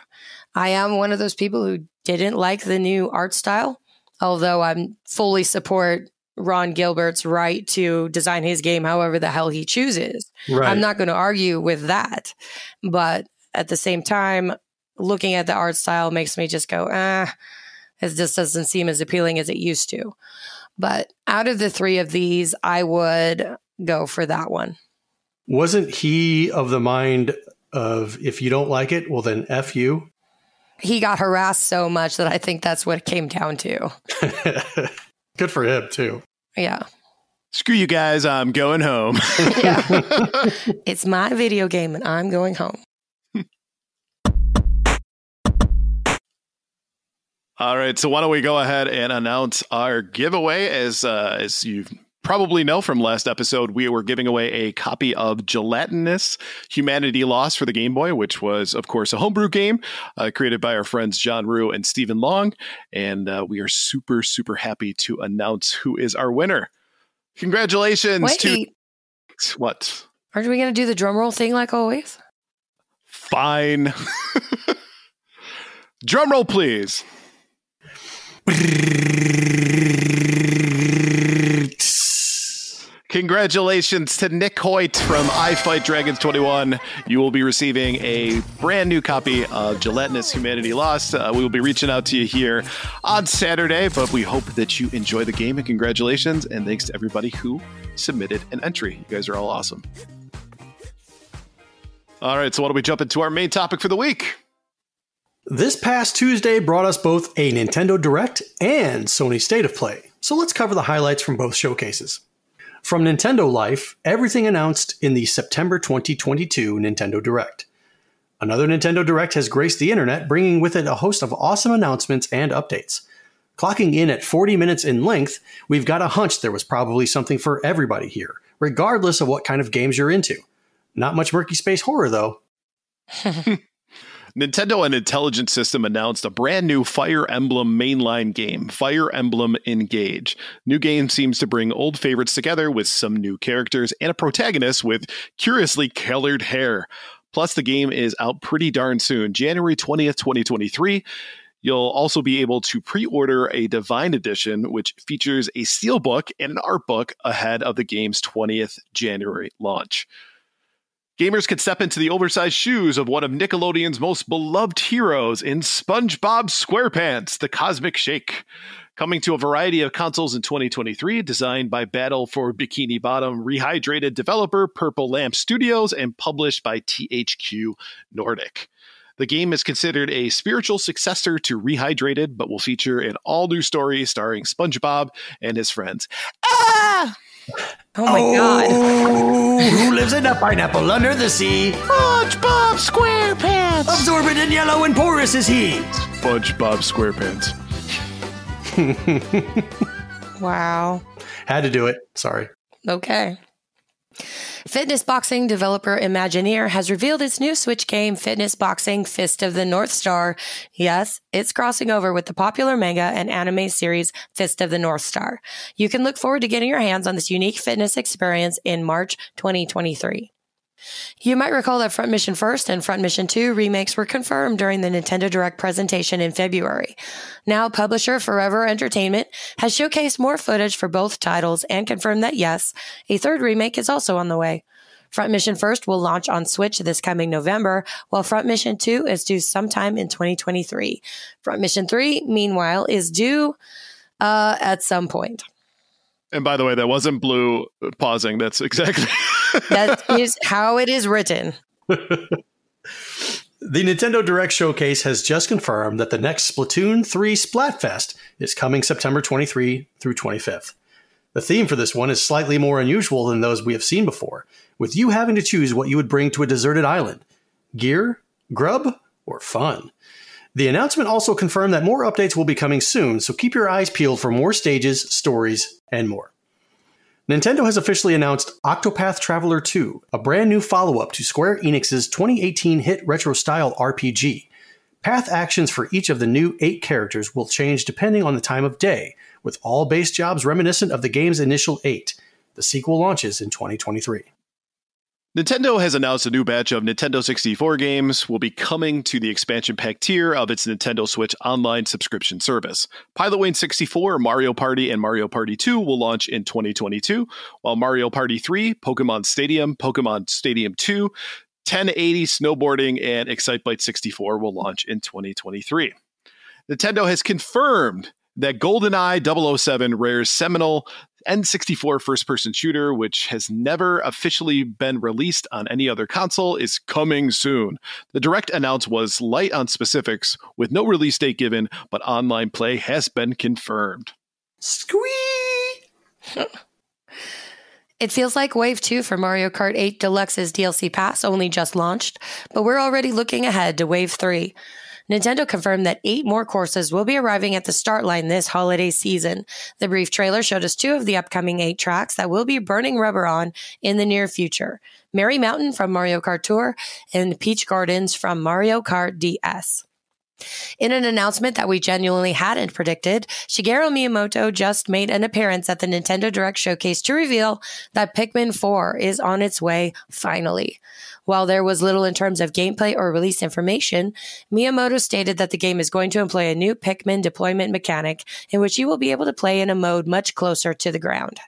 S4: I am one of those people who didn't like the new art style, although I'm fully support Ron Gilbert's right to design his game however the hell he chooses. Right. I'm not going to argue with that. But at the same time, looking at the art style makes me just go, it just doesn't seem as appealing as it used to. But out of the three of these, I would go for that one.
S3: Wasn't he of the mind of, if you don't like it, well then F you?
S4: He got harassed so much that I think that's what it came down to.
S3: Good for him, too.
S4: Yeah.
S2: Screw you guys, I'm going home.
S4: Yeah. It's my video game and I'm going home.
S2: All right, so why don't we go ahead and announce our giveaway? As you probably know from last episode, we were giving away a copy of Gelatinous Humanity Lost for the Game Boy, which was, of course, a homebrew game created by our friends John Rue and Stephen Long. And we are super, super happy to announce who is our winner. Congratulations to... What?
S4: Aren't we going to do the drum roll thing like always?
S2: Fine. Drum roll, please. Congratulations to Nick Hoyt from I Fight Dragons 21. You will be receiving a brand new copy of Gelatinous Humanity Lost. We will be reaching out to you here on Saturday, but we hope that you enjoy the game, and congratulations, and thanks to everybody who submitted an entry. You guys are all awesome. All right, so why don't we jump into our main topic for the week?
S3: This past Tuesday brought us both a Nintendo Direct and Sony State of Play, so let's cover the highlights from both showcases. From Nintendo Life, everything announced in the September 2022 Nintendo Direct. Another Nintendo Direct has graced the internet, bringing with it a host of awesome announcements and updates. Clocking in at 40 minutes in length, we've got a hunch there was probably something for everybody here, regardless of what kind of games you're into. Not much murky space horror, though.
S2: Nintendo and Intelligent System announced a brand new Fire Emblem mainline game, Fire Emblem Engage. New game seems to bring old favorites together with some new characters and a protagonist with curiously colored hair. Plus, the game is out pretty darn soon, January 20th, 2023. You'll also be able to pre-order a Divine Edition, which features a steelbook and an art book ahead of the game's 20th January launch. Gamers can step into the oversized shoes of one of Nickelodeon's most beloved heroes in SpongeBob SquarePants, The Cosmic Shake. Coming to a variety of consoles in 2023, designed by Battle for Bikini Bottom Rehydrated developer Purple Lamp Studios and published by THQ Nordic. The game is considered a spiritual successor to Rehydrated, but will feature an all-new story starring SpongeBob and his friends. Ah!
S4: Oh my God.
S3: Who lives in a pineapple under the sea?
S2: SpongeBob SquarePants!
S3: Absorbent and yellow and porous is he.
S2: SpongeBob SquarePants.
S4: Wow.
S3: Had to do it. Sorry.
S4: Okay. Fitness boxing developer Imagineer has revealed its new Switch game, Fitness Boxing Fist of the North Star. Yes, it's crossing over with the popular manga and anime series Fist of the North Star. You can look forward to getting your hands on this unique fitness experience in March 2023. You might recall that Front Mission First and Front Mission 2 remakes were confirmed during the Nintendo Direct presentation in February. Now, publisher Forever Entertainment has showcased more footage for both titles and confirmed that yes, a third remake is also on the way. Front Mission First will launch on Switch this coming November, while Front Mission 2 is due sometime in 2023. Front Mission 3, meanwhile, is due at some point.
S2: And by the way, that wasn't Blue pausing. That's exactly...
S4: That is how it is written.
S3: The Nintendo Direct Showcase has just confirmed that the next Splatoon 3 Splatfest is coming September 23 through 25th. The theme for this one is slightly more unusual than those we have seen before, with you having to choose what you would bring to a deserted island: gear, grub, or fun. The announcement also confirmed that more updates will be coming soon, so keep your eyes peeled for more stages, stories, and more. Nintendo has officially announced Octopath Traveler 2, a brand new follow-up to Square Enix's 2018 hit retro-style RPG. Path actions for each of the new 8 characters will change depending on the time of day, with all base jobs reminiscent of the game's initial 8. The sequel launches in 2023.
S2: Nintendo has announced a new batch of Nintendo 64 games will be coming to the expansion pack tier of its Nintendo Switch Online subscription service. Pilot Wayne 64, Mario Party, and Mario Party 2 will launch in 2022, while Mario Party 3, Pokemon Stadium 2, 1080 Snowboarding, and Excitebike 64 will launch in 2023. Nintendo has confirmed that GoldenEye 007, Rare's seminal N64 first-person shooter, which has never officially been released on any other console, is coming soon. The direct announce was light on specifics, with no release date given, but online play has been confirmed.
S3: Squee!
S4: It feels like Wave 2 for Mario Kart 8 Deluxe's DLC Pass only just launched, but we're already looking ahead to Wave 3. Nintendo confirmed that 8 more courses will be arriving at the start line this holiday season. The brief trailer showed us 2 of the upcoming 8 tracks that will be burning rubber on in the near future: Merry Mountain from Mario Kart Tour and Peach Gardens from Mario Kart DS. In an announcement that we genuinely hadn't predicted, Shigeru Miyamoto just made an appearance at the Nintendo Direct Showcase to reveal that Pikmin 4 is on its way, finally. While there was little in terms of gameplay or release information, Miyamoto stated that the game is going to employ a new Pikmin deployment mechanic in which you will be able to play in a mode much closer to the ground.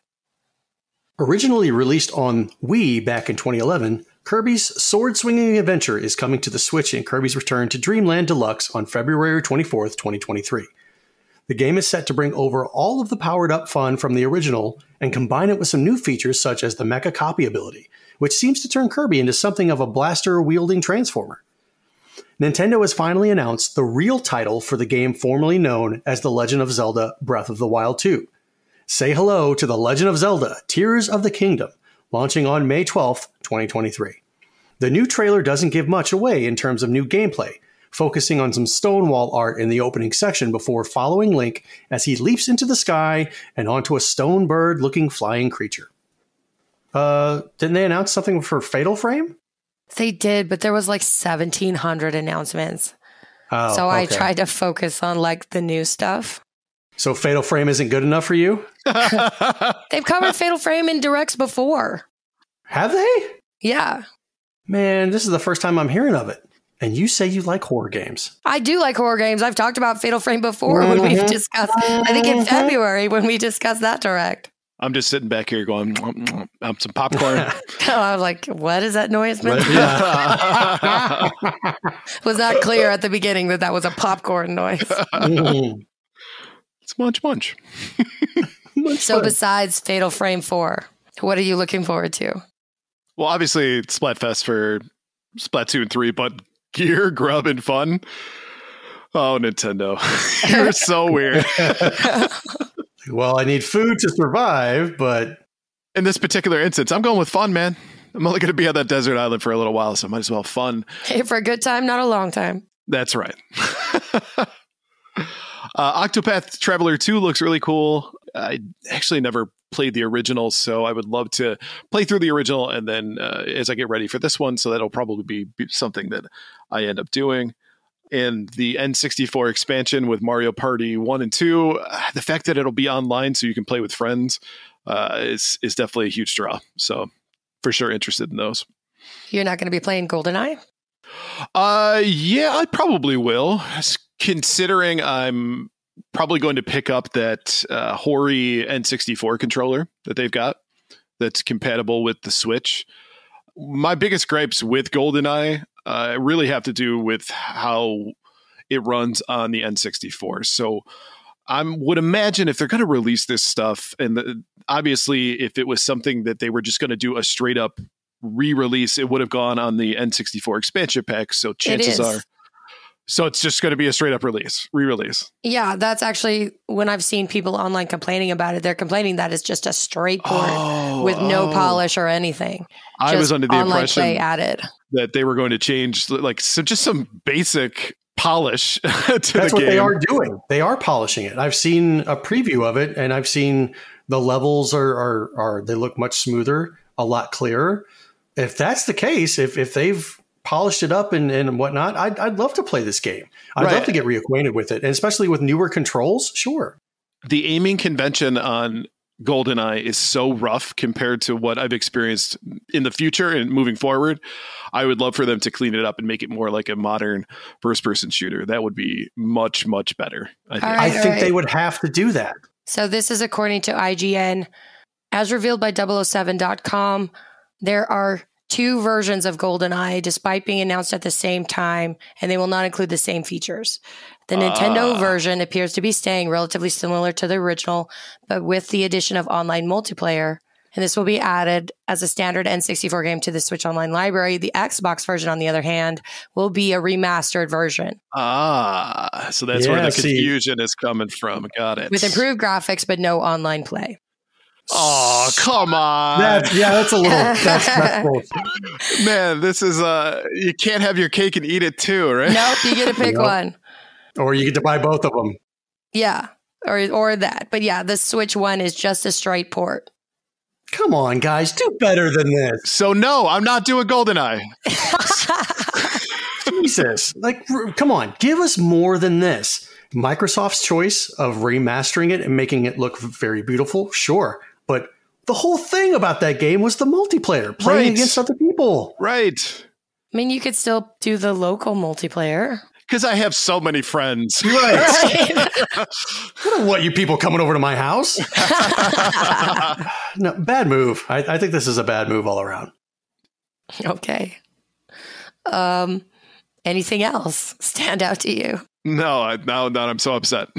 S3: Originally released on Wii back in 2011, Kirby's sword-swinging adventure is coming to the Switch in Kirby's Return to Dreamland Deluxe on February 24th, 2023. The game is set to bring over all of the powered-up fun from the original and combine it with some new features such as the Mecha Copy ability, which seems to turn Kirby into something of a blaster-wielding transformer. Nintendo has finally announced the real title for the game formerly known as The Legend of Zelda Breath of the Wild 2. Say hello to The Legend of Zelda Tears of the Kingdom, launching on May 12th, 2023. The new trailer doesn't give much away in terms of new gameplay, focusing on some Stonewall art in the opening section before following Link as he leaps into the sky and onto a stone bird-looking flying creature. Didn't they announce something for Fatal Frame?
S4: They did, but there was like 1,700 announcements.
S3: Oh,
S4: so I
S3: okay.
S4: tried to focus on like the new stuff.
S3: So Fatal Frame isn't good enough for you?
S4: They've covered Fatal Frame in directs before.
S3: Have they?
S4: Yeah.
S3: Man, this is the first time I'm hearing of it. And you say you like horror games.
S4: I do like horror games. I've talked about Fatal Frame before when we've discussed, I think in February when we discussed that direct.
S2: I'm just sitting back here going, some popcorn.
S4: I was like, what is that noise? Was not clear at the beginning that was a popcorn noise.
S2: It's munch.
S4: So besides Fatal Frame 4, what are you looking forward to?
S2: Well, obviously Splatfest for Splatoon 3, but gear, grub, and fun. Oh, Nintendo. You're so weird.
S3: Well, I need food to survive, but...
S2: In this particular instance, I'm going with fun, man. I'm only going to be on that desert island for a little while, so I might as well have fun.
S4: Hey, for a good time, not a long time.
S2: That's right. Octopath Traveler 2 looks really cool. I actually never played the original, so I would love to play through the original and then as I get ready for this one, so that'll probably be something that I end up doing. And the N64 expansion with Mario Party 1 and 2, the fact that it'll be online so you can play with friends is definitely a huge draw. So for sure interested in those.
S4: You're not going to be playing GoldenEye?
S2: Yeah, I probably will. Considering I'm probably going to pick up that Hori N64 controller that they've got that's compatible with the Switch. My biggest gripes with GoldenEye really have to do with how it runs on the N64. So I would imagine if they're going to release this stuff, and obviously if it was something that they were just going to do a straight up re-release, it would have gone on the N64 expansion pack. So chances are, so it's just going to be a straight up re-release.
S4: Yeah, that's actually when I've seen people online complaining about it. They're complaining that it's just a straight port with no polish or anything.
S2: I was under the impression
S4: added.
S2: that they were going to change just some basic polish to
S3: That's
S2: the
S3: what
S2: game.
S3: they are doing. They are polishing it. I've seen a preview of it, and I've seen the levels are they look much smoother, a lot clearer. If that's the case, if they've polished it up and whatnot, I'd love to play this game. I'd love to get reacquainted with it, and especially with newer controls. Sure.
S2: The aiming convention on GoldenEye is so rough compared to what I've experienced in the future and moving forward. I would love for them to clean it up and make it more like a modern first-person shooter. That would be much, much better.
S3: I think they would have to do that.
S4: So this is according to IGN. As revealed by 007.com, there are 2 versions of GoldenEye, despite being announced at the same time, and they will not include the same features. The Nintendo version appears to be staying relatively similar to the original, but with the addition of online multiplayer. And this will be added as a standard N64 game to the Switch Online library. The Xbox version, on the other hand, will be a remastered version.
S2: So that's where the confusion is coming from. Got it.
S4: With improved graphics, but no online play.
S2: Oh, come on.
S3: That's a little, that's
S2: man, this is, you can't have your cake and eat it too, right?
S4: Nope, you get to pick one.
S3: Or you get to buy both of them.
S4: Yeah, or that. But yeah, the Switch One is just a straight port.
S3: Come on, guys, do better than this.
S2: So no, I'm not doing GoldenEye.
S3: Jesus, come on, give us more than this. Microsoft's choice of remastering it and making it look very beautiful, sure. But the whole thing about that game was the multiplayer, playing against other people.
S2: Right.
S4: I mean, you could still do the local multiplayer.
S2: Because I have so many friends.
S3: Right. I don't want you people coming over to my house. No, bad move. I think this is a bad move all around.
S4: Okay. Anything else stand out to you?
S2: No, now I'm so upset.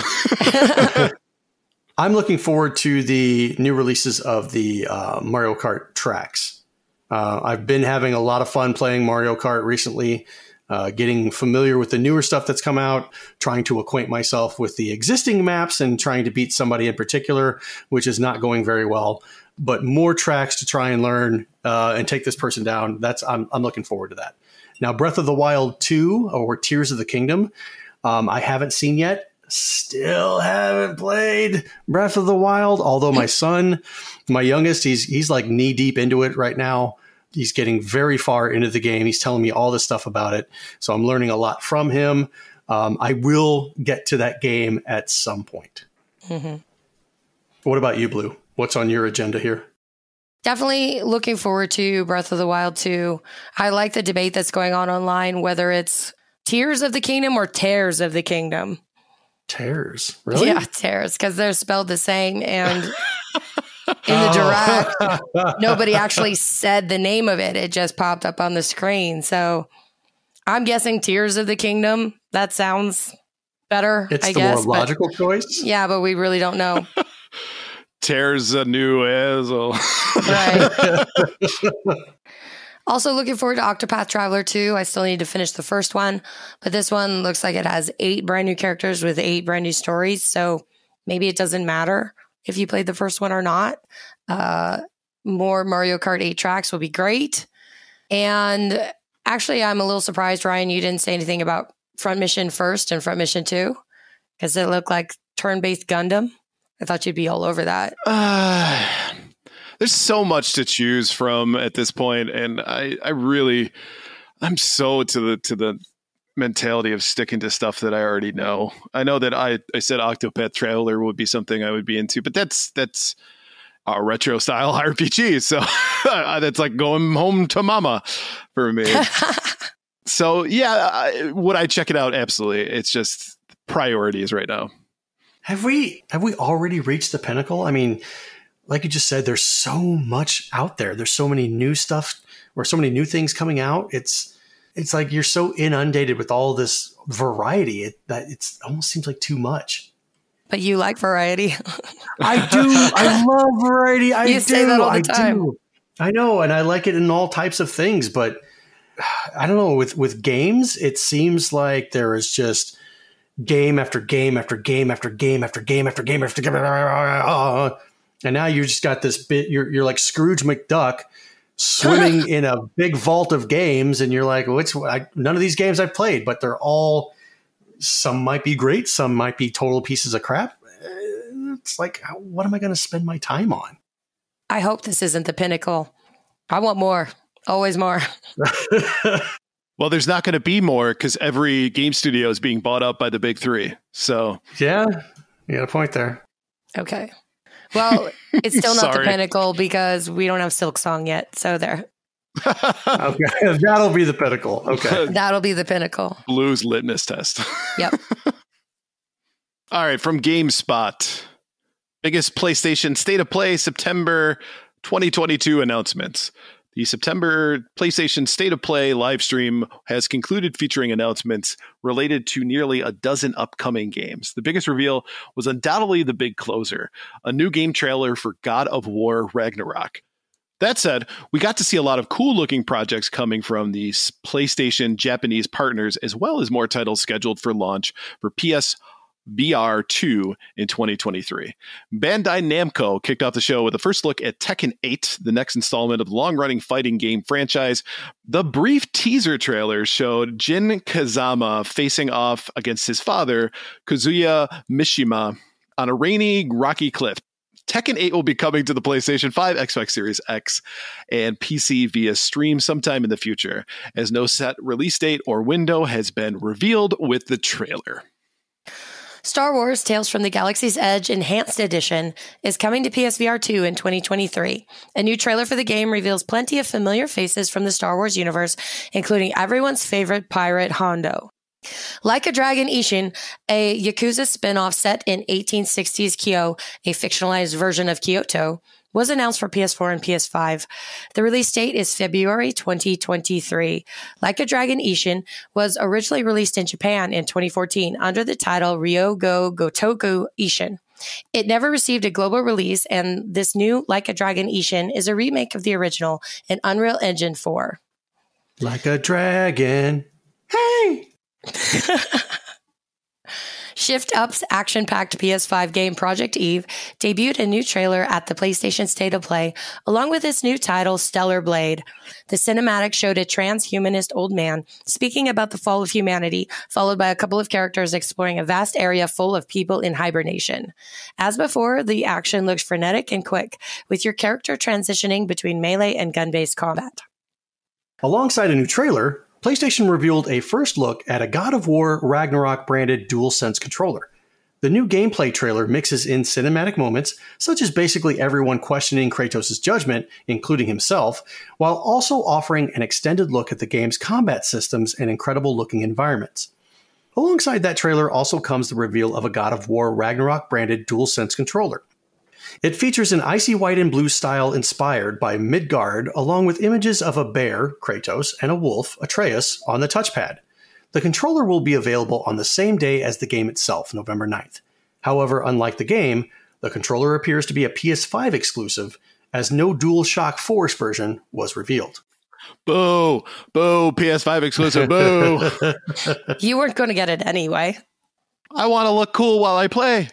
S3: I'm looking forward to the new releases of the Mario Kart tracks. I've been having a lot of fun playing Mario Kart recently, getting familiar with the newer stuff that's come out, trying to acquaint myself with the existing maps and trying to beat somebody in particular, which is not going very well. But more tracks to try and learn and take this person down. I'm looking forward to that. Now, Breath of the Wild 2 or Tears of the Kingdom, I haven't seen yet. Still haven't played Breath of the Wild, although my son, my youngest, he's like knee deep into it right now. He's getting very far into the game. He's telling me all this stuff about it. So I'm learning a lot from him. I will get to that game at some point. Mm-hmm. What about you, Blue? What's on your agenda here?
S4: Definitely looking forward to Breath of the Wild 2. I like the debate that's going on online, whether it's Tears of the Kingdom or Tears of the Kingdom.
S3: Tears? Really?
S4: Yeah, Tears, because they're spelled the same. And in the direct, nobody actually said the name of it. It just popped up on the screen. So I'm guessing Tears of the Kingdom. That sounds better,
S3: it's
S4: I guess.
S3: It's the more logical choice?
S4: Yeah, but we really don't know.
S2: Tears a new asshole.
S4: Right. Also looking forward to Octopath Traveler 2. I still need to finish the first one, but this one looks like it has 8 brand new characters with 8 brand new stories. So maybe it doesn't matter if you played the first one or not. More Mario Kart 8 tracks will be great. And actually, I'm a little surprised, Ryan, you didn't say anything about Front Mission First and Front Mission 2, because it looked like turn-based Gundam. I thought you'd be all over that.
S2: There's so much to choose from at this point, and I'm so to the mentality of sticking to stuff that I already know. I know that I said Octopath Traveler would be something I would be into, but that's a retro style RPG, so that's like going home to mama for me. So yeah, would I check it out? Absolutely. It's just priorities right now.
S3: Have we already reached the pinnacle? I mean, like you just said, there's so much out there. There's so many new stuff or so many new things coming out. It's like you're so inundated with all this variety that it almost seems like too much.
S4: But you like variety.
S3: I do. I love variety.
S4: You say that all the time.
S3: I know, and I like it in all types of things, but I don't know, with games, it seems like there is just game after game after game after game after game after game after game. And now you just got this bit, you're like Scrooge McDuck swimming in a big vault of games, and you're like, none of these games I've played, but they're all, some might be great, some might be total pieces of crap. It's like, what am I going to spend my time on?
S4: I hope this isn't the pinnacle. I want more. Always more.
S2: Well, there's not going to be more because every game studio is being bought up by the big three. So
S3: yeah, you got a point there.
S4: Okay. Well, it's still not the pinnacle because we don't have Silk Song yet. So there.
S3: Okay, that'll be the pinnacle. Okay.
S4: That'll be the pinnacle.
S2: Blue's litmus test.
S4: Yep.
S2: All right, from GameSpot. Biggest PlayStation State of Play September 2022 announcements. The September PlayStation State of Play live stream has concluded, featuring announcements related to nearly a dozen upcoming games. The biggest reveal was undoubtedly the big closer, a new game trailer for God of War Ragnarok. That said, we got to see a lot of cool-looking projects coming from these PlayStation Japanese partners, as well as more titles scheduled for launch for PS VR 2 in 2023. Bandai Namco kicked off the show with a first look at Tekken 8, the next installment of the long-running fighting game franchise. The brief teaser trailer showed Jin Kazama facing off against his father, Kazuya Mishima, on a rainy, rocky cliff. Tekken 8 will be coming to the PlayStation 5, Xbox Series X, and PC via stream sometime in the future, as no set release date or window has been revealed with the trailer.
S4: Star Wars Tales from the Galaxy's Edge Enhanced Edition is coming to PSVR 2 in 2023. A new trailer for the game reveals plenty of familiar faces from the Star Wars universe, including everyone's favorite pirate Hondo. Like a Dragon Ishin, a Yakuza spin-off set in 1860s Kyo, a fictionalized version of Kyoto, was announced for PS4 and PS5. The release date is February 2023. Like a Dragon Ishin was originally released in Japan in 2014 under the title Ryogo Gotoku Ishin. It never received a global release, and this new Like a Dragon Ishin is a remake of the original in Unreal Engine 4.
S3: Like a dragon. Hey!
S4: Shift Up's action-packed PS5 game Project Eve debuted a new trailer at the PlayStation State of Play, along with its new title, Stellar Blade. The cinematic showed a transhumanist old man speaking about the fall of humanity, followed by a couple of characters exploring a vast area full of people in hibernation. As before, the action looks frenetic and quick, with your character transitioning between melee and gun-based combat.
S3: Alongside a new trailer, PlayStation revealed a first look at a God of War Ragnarok branded DualSense controller. The new gameplay trailer mixes in cinematic moments, such as basically everyone questioning Kratos' judgment, including himself, while also offering an extended look at the game's combat systems and incredible-looking environments. Alongside that trailer also comes the reveal of a God of War Ragnarok branded DualSense controller. It features an icy white and blue style inspired by Midgard, along with images of a bear, Kratos, and a wolf, Atreus, on the touchpad. The controller will be available on the same day as the game itself, November 9th. However, unlike the game, the controller appears to be a PS5 exclusive, as no DualShock Force version was revealed.
S2: Boo! Boo! PS5 exclusive, boo!
S4: You weren't going to get it anyway.
S2: I want to look cool while I play.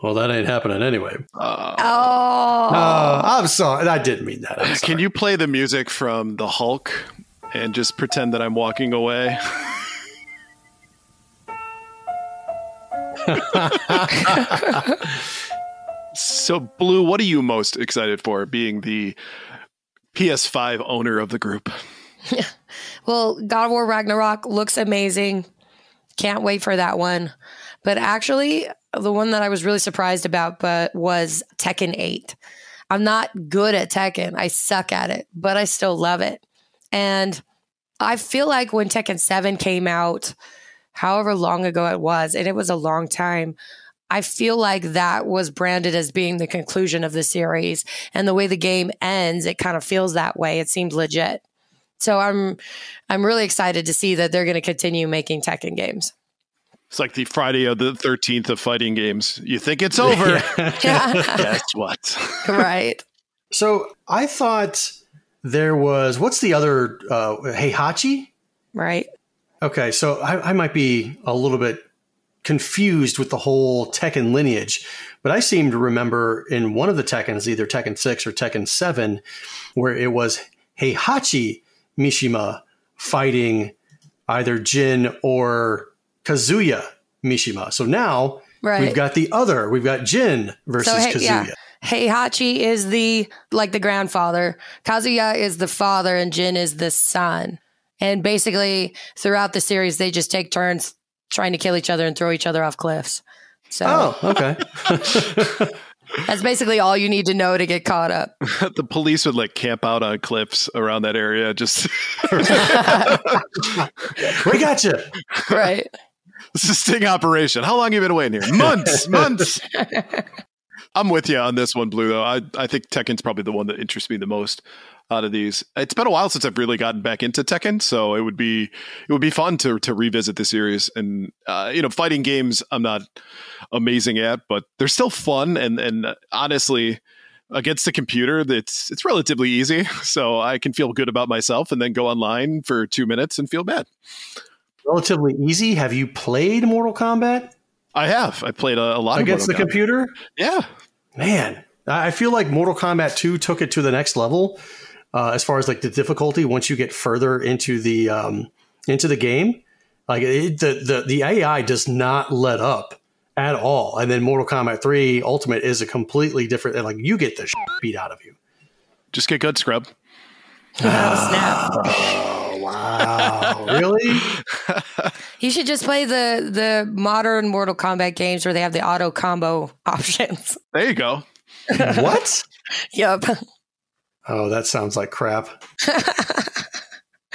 S3: Well, that ain't happening anyway.
S4: I'm
S3: sorry. I didn't mean that.
S2: Can you play the music from The Hulk and just pretend that I'm walking away? So, Blue, what are you most excited for, being the PS5 owner of the group?
S4: Well, God of War Ragnarok looks amazing. Can't wait for that one. But actually, the one that I was really surprised about was Tekken 8. I'm not good at Tekken. I suck at it, but I still love it. And I feel like when Tekken 7 came out, however long ago it was, and it was a long time, I feel like that was branded as being the conclusion of the series. And the way the game ends, it kind of feels that way. It seemed legit. So I'm really excited to see that they're going to continue making Tekken games.
S2: It's like the Friday of the 13th of fighting games. You think it's over.
S4: Yeah.
S2: Guess what?
S4: Right.
S3: So I thought there was, what's the other, Heihachi?
S4: Right.
S3: Okay, so I might be a little bit confused with the whole Tekken lineage, but I seem to remember in one of the Tekkens, either Tekken 6 or Tekken 7, where it was Heihachi Mishima fighting either Jin or Kazuya Mishima. So now we've got Jin versus Kazuya.
S4: Yeah. Heihachi is the grandfather. Kazuya is the father and Jin is the son. And basically throughout the series, they just take turns trying to kill each other and throw each other off cliffs. So,
S3: okay.
S4: That's basically all you need to know to get caught up.
S2: The police would like camp out on cliffs around that area. Just
S3: we got you.
S4: Right.
S2: This is a sting operation. How long have you been waiting here? Months. I'm with you on this one, Blue, though. I think Tekken's probably the one that interests me the most out of these. It's been a while since I've really gotten back into Tekken, so it would be fun to revisit the series. And fighting games I'm not amazing at, but they're still fun. And honestly, against the computer, it's relatively easy, so I can feel good about myself and then go online for 2 minutes and feel bad.
S3: Relatively easy. Have you played Mortal Kombat?
S2: I have. I played a lot
S3: against the computer.
S2: Yeah, man.
S3: I feel like Mortal Kombat 2 took it to the next level as far as like the difficulty. Once you get further into the game, like the AI does not let up at all. And then Mortal Kombat 3 Ultimate is a completely different. Like you get the shit beat out of you.
S2: Just get good, scrub.
S4: Oh, snap.
S3: Oh, wow. Really?
S4: You should just play the modern Mortal Kombat games where they have the auto combo options.
S2: There you go.
S3: What?
S4: Yep.
S3: Oh, that sounds like crap.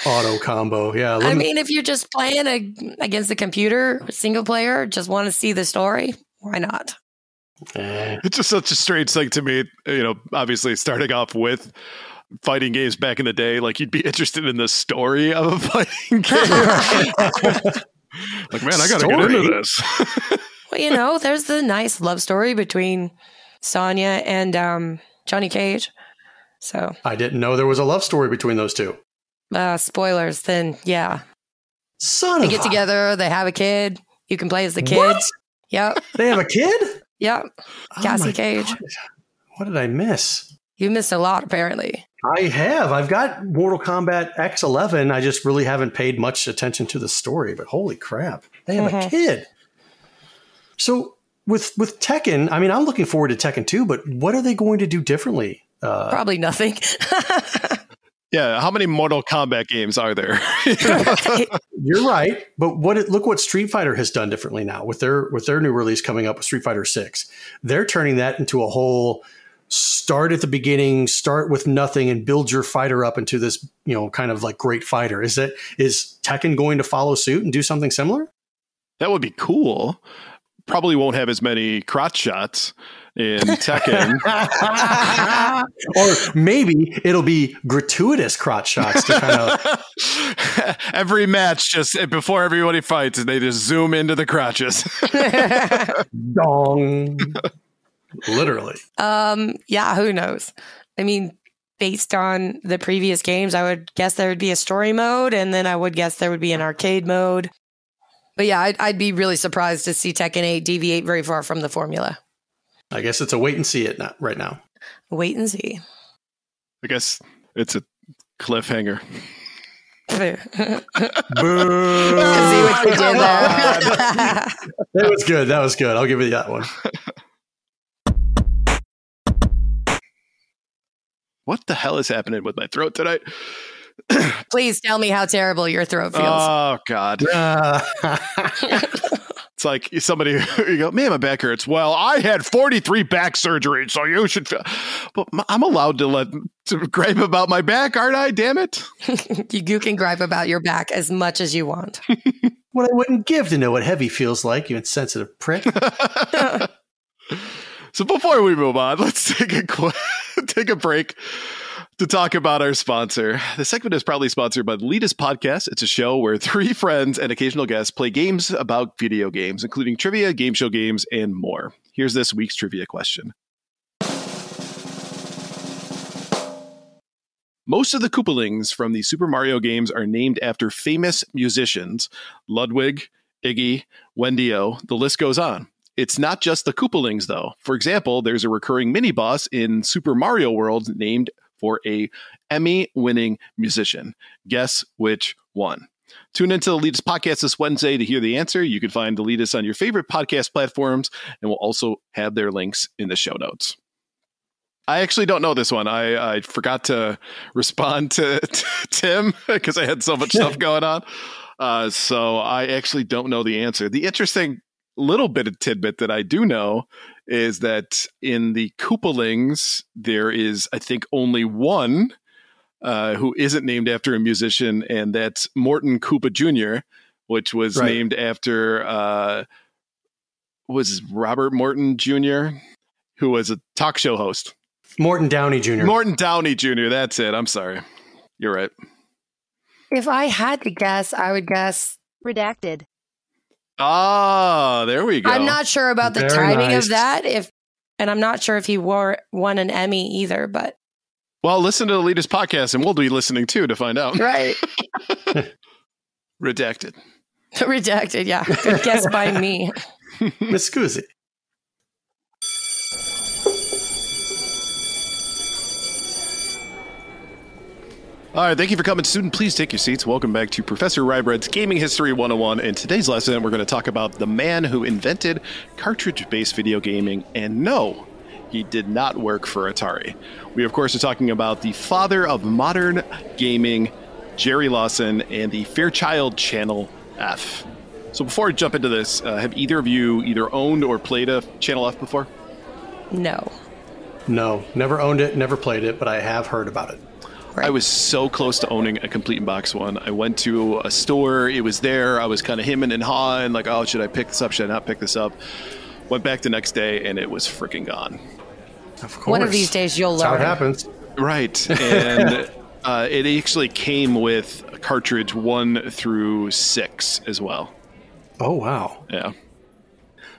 S3: Auto combo. Yeah.
S4: I mean, if you're just playing against the computer, single player, just want to see the story, why not?
S2: It's just such a strange thing to me, obviously starting off with fighting games back in the day, like you'd be interested in the story of a fighting game. Like, man, I gotta get into this.
S4: Well, there's the nice love story between Sonya and Johnny Cage. So
S3: I didn't know there was a love story between those two.
S4: Spoilers, then yeah.
S3: They
S4: get together, they have a kid. You can play as the kids.
S3: What?
S4: Yep.
S3: They have a kid?
S4: Yep. Cassie Cage.
S3: God. What did I miss?
S4: You missed a lot, apparently.
S3: I have. I've got Mortal Kombat X11. I just really haven't paid much attention to the story, but holy crap. They have a kid. So with Tekken, I mean, I'm looking forward to Tekken 2, but what are they going to do differently?
S4: Probably nothing.
S2: Yeah, how many Mortal Kombat games are there?
S3: You're right, but look what Street Fighter has done differently now with their new release coming up with Street Fighter 6. They're turning that into a whole start at the beginning, start with nothing, and build your fighter up into this, kind of like great fighter. Is Tekken going to follow suit and do something similar?
S2: That would be cool. Probably won't have as many crotch shots in Tekken.
S3: Or maybe it'll be gratuitous crotch shots to kind of
S2: every match, just before everybody fights, they just zoom into the crotches.
S3: Dong. Literally.
S4: Yeah, who knows? I mean, based on the previous games, I would guess there would be a story mode, and then I would guess there would be an arcade mode. But yeah, I'd be really surprised to see Tekken 8 deviate very far from the formula.
S3: I guess it's a wait and see it right now.
S4: Wait and see.
S2: I guess it's a cliffhanger.
S3: Boo!
S4: See what they did there.
S3: That was good. I'll give you that one.
S2: What the hell is happening with my throat tonight?
S4: Please tell me how terrible your throat feels.
S2: Oh, God. It's like somebody, you go, man, my back hurts. Well, I had 43 back surgeries, so you should feel. But I'm allowed to gripe about my back, aren't I? Damn it.
S4: You can gripe about your back as much as you want.
S3: What I wouldn't give to know what heavy feels like, you insensitive prick.
S2: So before we move on, let's take a break to talk about our sponsor. The segment is proudly sponsored by the Leadus Podcast. It's a show where 3 friends and occasional guests play games about video games, including trivia, game show games, and more. Here's this week's trivia question. Most of the Koopalings from the Super Mario games are named after famous musicians: Ludwig, Iggy, Wendy-O, the list goes on. It's not just the Koopalings, though. For example, there's a recurring mini-boss in Super Mario World named for a Emmy-winning musician. Guess which one? Tune into the Elitist Podcast this Wednesday to hear the answer. You can find the Elitist on your favorite podcast platforms, and we'll also have their links in the show notes. I actually don't know this one. I forgot to respond to Tim because I had so much stuff going on. So I actually don't know the answer. The interesting little bit of tidbit that I do know is that in the Koopalings, there is, I think, only one who isn't named after a musician, and that's Morton Koopa Jr., which was named after was Robert Morton Jr., who was a talk show host.
S3: Morton Downey Jr.
S2: Morton Downey Jr. That's it. I'm sorry. You're right.
S4: If I had to guess, I would guess
S5: redacted.
S2: Ah, there we go.
S4: I'm not sure about the timing of that. And I'm not sure if he won an Emmy either, but.
S2: Well, listen to the Elitist Podcast and we'll be listening too to find out.
S4: Right.
S2: Redacted.
S4: Redacted, yeah. Good guess by me.
S3: Miss Scusi.
S2: All right, thank you for coming, student. Please take your seats. Welcome back to Professor Ryebread's Gaming History 101. In today's lesson, we're going to talk about the man who invented cartridge-based video gaming. And no, he did not work for Atari. We, of course, are talking about the father of modern gaming, Jerry Lawson, and the Fairchild Channel F. So before I jump into this, have either of you either owned or played a Channel F before?
S4: No.
S3: No, never owned it, never played it, but I have heard about it.
S4: Right.
S2: I was so close to owning a complete box one. I went to a store. It was there. I was kind of hemming and hawing, like, oh, should I pick this up? Should I not pick this up? Went back the next day, and it was freaking gone.
S3: Of course.
S4: One of these days you'll learn.
S3: That's how it happens.
S2: Right. And it actually came with cartridge 1 through 6 as well.
S3: Oh, wow.
S2: Yeah.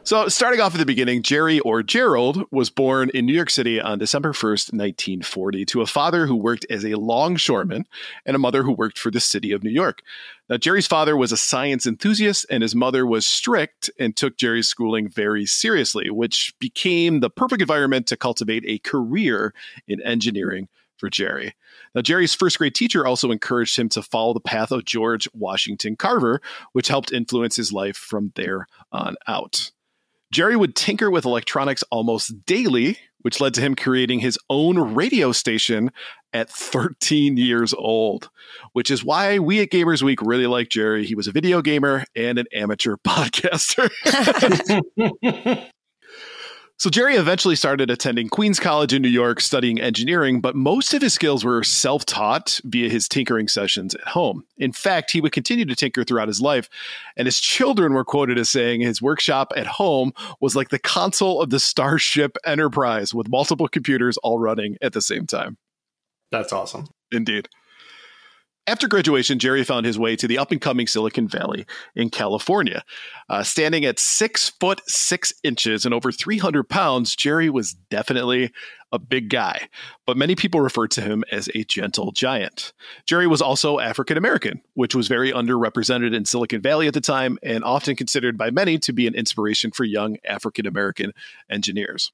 S2: So starting off at the beginning, Jerry, or Gerald, was born in New York City on December 1st, 1940, to a father who worked as a longshoreman and a mother who worked for the city of New York. Now, Jerry's father was a science enthusiast, and his mother was strict and took Jerry's schooling very seriously, which became the perfect environment to cultivate a career in engineering for Jerry. Now, Jerry's first grade teacher also encouraged him to follow the path of George Washington Carver, which helped influence his life from there on out. Jerry would tinker with electronics almost daily, which led to him creating his own radio station at 13 years old, which is why we at Gamers Week really like Jerry. He was a video gamer and an amateur podcaster. So Jerry eventually started attending Queens College in New York, studying engineering, but most of his skills were self-taught via his tinkering sessions at home. In fact, he would continue to tinker throughout his life, and his children were quoted as saying his workshop at home was like the console of the Starship Enterprise, with multiple computers all running at the same time.
S3: That's awesome.
S2: Indeed. After graduation, Jerry found his way to the up-and-coming Silicon Valley in California. Standing at 6'6" and over 300 pounds, Jerry was definitely a big guy, but many people referred to him as a gentle giant. Jerry was also African-American, which was very underrepresented in Silicon Valley at the time and often considered by many to be an inspiration for young African-American engineers.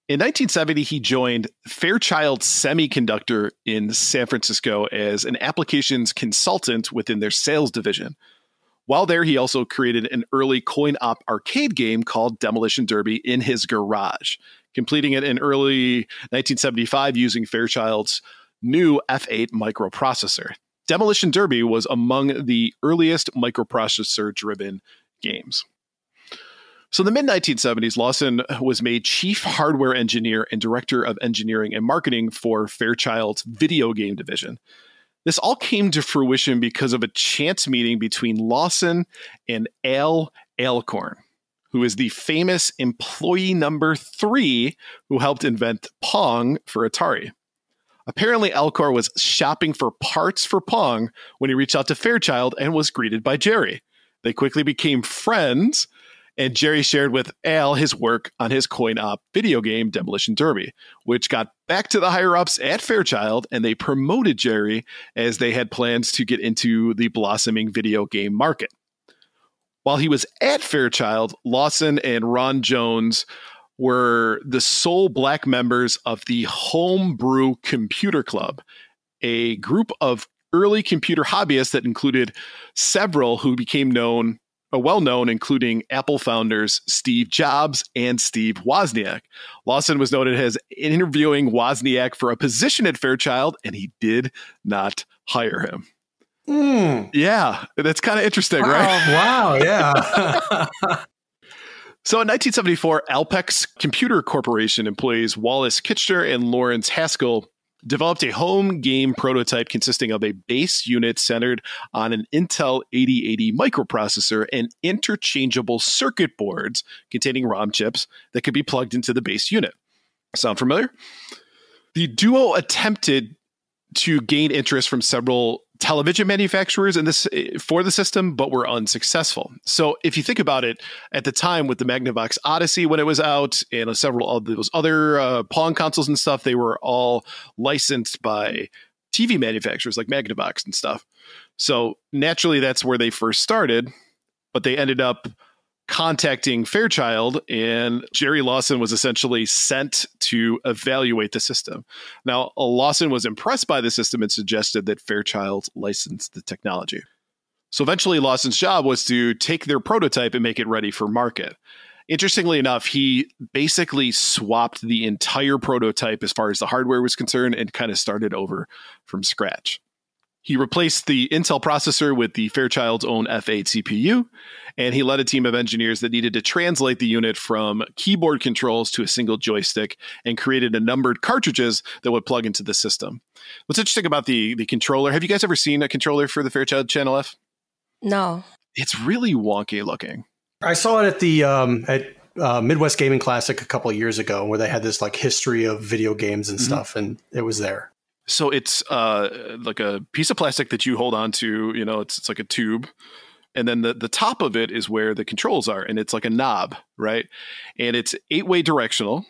S2: In 1970, he joined Fairchild Semiconductor in San Francisco as an applications consultant within their sales division. While there, he also created an early coin-op arcade game called Demolition Derby in his garage, completing it in early 1975 using Fairchild's new F8 microprocessor. Demolition Derby was among the earliest microprocessor-driven games. So in the mid-1970s, Lawson was made chief hardware engineer and director of engineering and marketing for Fairchild's video game division. This all came to fruition because of a chance meeting between Lawson and Al Alcorn, who is the famous employee number 3 who helped invent Pong for Atari. Apparently, Alcorn was shopping for parts for Pong when he reached out to Fairchild and was greeted by Jerry. They quickly became friends, And Jerry shared with Al his work on his coin-op video game Demolition Derby, which got back to the higher-ups at Fairchild, and they promoted Jerry as they had plans to get into the blossoming video game market. While he was at Fairchild, Lawson and Ron Jones were the sole black members of the Homebrew Computer Club, a group of early computer hobbyists that included several who became well-known, including Apple founders Steve Jobs and Steve Wozniak. Lawson was noted as interviewing Wozniak for a position at Fairchild, and he did not hire him. Yeah, that's kind of interesting, right?
S3: Wow, yeah.
S2: So in 1974, Alpex Computer Corporation employees Wallace Kitchener and Lawrence Haskell developed a home game prototype consisting of a base unit centered on an Intel 8080 microprocessor and interchangeable circuit boards containing ROM chips that could be plugged into the base unit. Sound familiar? The duo attempted to gain interest from several television manufacturers for the system, but were unsuccessful. So if you think about it, at the time with the Magnavox Odyssey when it was out and several of those other Pong consoles and stuff, they were all licensed by TV manufacturers like Magnavox and stuff. So naturally, that's where they first started, but they ended up contacting Fairchild, and Jerry Lawson was essentially sent to evaluate the system. Now, Lawson was impressed by the system and suggested that Fairchild license the technology. So eventually, Lawson's job was to take their prototype and make it ready for market. Interestingly enough, he basically swapped the entire prototype as far as the hardware was concerned and kind of started over from scratch. He replaced the Intel processor with the Fairchild's own F8 CPU, and he led a team of engineers that needed to translate the unit from keyboard controls to a single joystick and created a numbered cartridges that would plug into the system. What's interesting about the controller, have you guys ever seen a controller for the Fairchild Channel F?
S4: No.
S2: It's really wonky looking.
S3: I saw it at the Midwest Gaming Classic a couple of years ago where they had this like history of video games and stuff, and it was there.
S2: So it's like a piece of plastic that you hold on to, it's like a tube. And then the top of it is where the controls are. And it's like a knob, right? And it's 8-way directional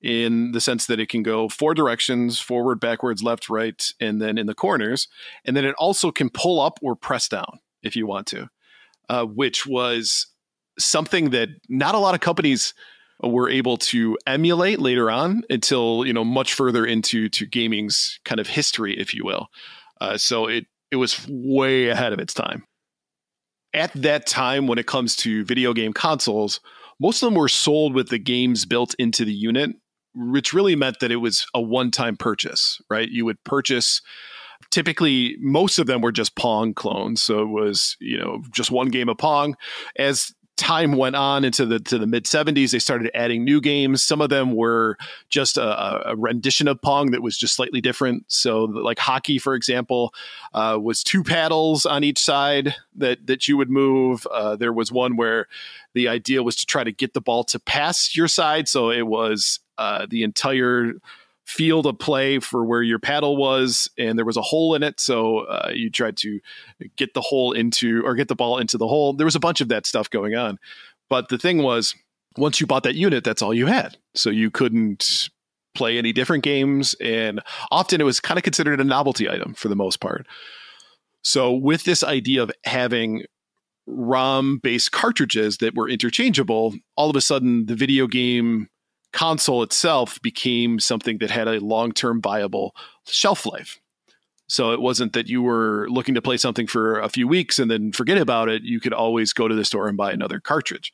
S2: in the sense that it can go 4 directions, forward, backwards, left, right, and then in the corners. And then it also can pull up or press down if you want to, which was something that not a lot of companies were able to emulate later on until, much further into gaming's kind of history, if you will. So it was way ahead of its time. At that time, when it comes to video game consoles, most of them were sold with the games built into the unit, which really meant that it was a one-time purchase, right? You would purchase, typically, most of them were just Pong clones. So it was, just one game of Pong. As time went on into the mid 70s, they started adding new games. Some of them were just a rendition of Pong that was just slightly different. So like hockey, for example, was 2 paddles on each side that you would move. There was one where the idea was to try to get the ball to pass your side. So it was the entire field of play for where your paddle was, and there was a hole in it. So you tried to get the ball into the hole. There was a bunch of that stuff going on. But the thing was, once you bought that unit, that's all you had. So you couldn't play any different games. And often it was kind of considered a novelty item for the most part. So with this idea of having ROM-based cartridges that were interchangeable, all of a sudden the video game console itself became something that had a long-term viable shelf life. So it wasn't that you were looking to play something for a few weeks and then forget about it. You could always go to the store and buy another cartridge,